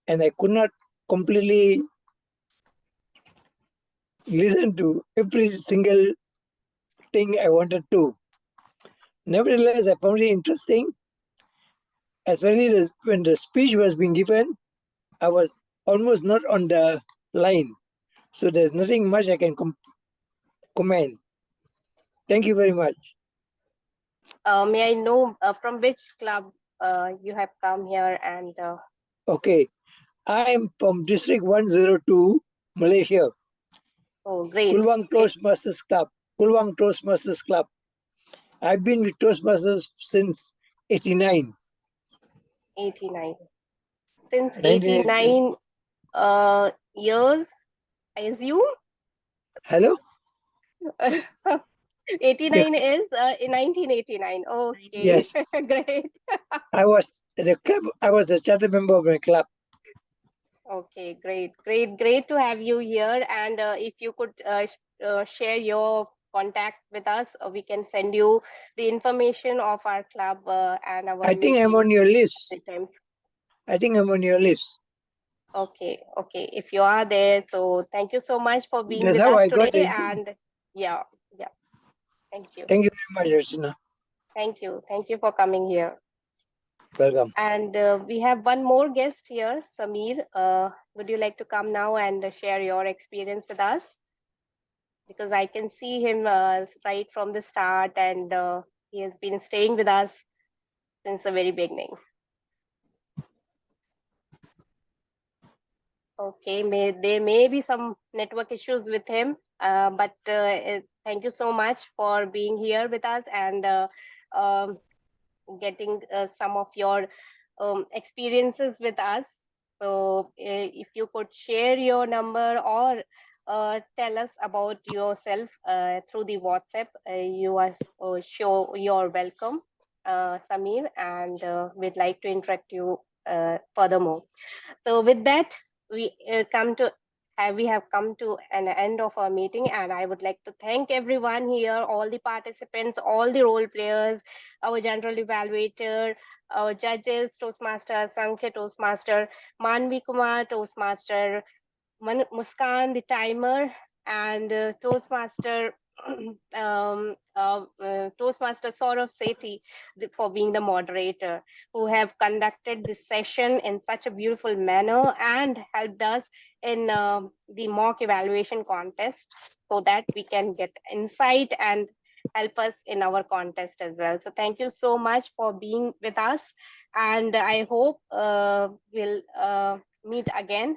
S15: and I could not completely listen to every single thing I wanted to. Nevertheless, I found it interesting, especially when the speech was being given. I was almost not on the line. So there's nothing much I can comment. Thank you very much.
S1: May I know from which club you have come here and
S15: Okay, I am from District 102, Malaysia.
S1: oh, great.
S15: Kulwang Toastmasters Club. Kulwang Toastmasters Club. I've been with Toastmasters since 89.
S1: 89. Since
S15: 1989.
S1: 89 years, I assume?
S15: Hello?
S1: 89 is in 1989. Okay,
S15: Yes.
S1: great.
S15: I was at the club. I was the charter member of my club.
S1: Okay, great to have you here. And if you could share your contact with us, we can send you the information of our club and our.
S15: I think I'm on your list.
S1: Times.
S15: I think I'm on your list.
S1: Okay. If you are there, so thank you so much for being
S15: That's
S1: with
S15: how
S1: us
S15: I got
S1: today.
S15: it.
S1: And yeah. Thank you.
S15: Thank you very much, Archana.
S1: Thank you for coming here.
S15: Welcome.
S1: And we have one more guest here, Samir. Would you like to come now and share your experience with us? Because I can see him right from the start, and he has been staying with us since the very beginning. Okay, there may be some network issues with him, but thank you so much for being here with us and getting some of your experiences with us. So if you could share your number or tell us about yourself through the WhatsApp, you are sure you're welcome, Samir, and we'd like to interact you furthermore. So with that, we have come to an end of our meeting, and I would like to thank everyone here, all the participants, all the role players, our general evaluator, our judges, Toastmaster, Sankhya Toastmaster, Manvi Kumar Toastmaster, Muskan the timer, and Toastmaster Toastmaster Saurav Sethi for being the moderator, who have conducted this session in such a beautiful manner and helped us in the mock evaluation contest so that we can get insight and help us in our contest as well. So thank you so much for being with us, and I hope we'll meet again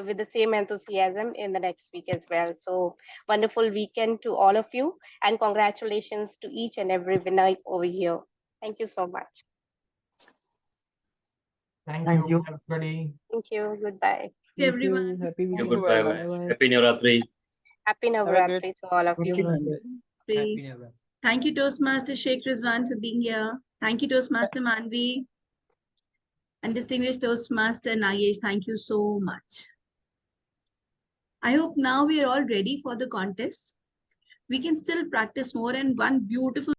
S1: with the same enthusiasm in the next week as well. So wonderful weekend to all of you, and congratulations to each and every winner over here. Thank you so much.
S2: Thank you, everybody.
S1: Thank you. Goodbye.
S7: Everyone.
S10: Happy weekend.
S9: Goodbye. Happy Navratri.
S1: Happy Navratri to all of you.
S7: Thank you, Toastmaster Sheikh Rizwan, for being here. Thank you, Toastmaster Manvi. And distinguished Toastmaster Nagesh, thank you so much. I hope now we are all ready for the contest. We can still practice more, and one beautiful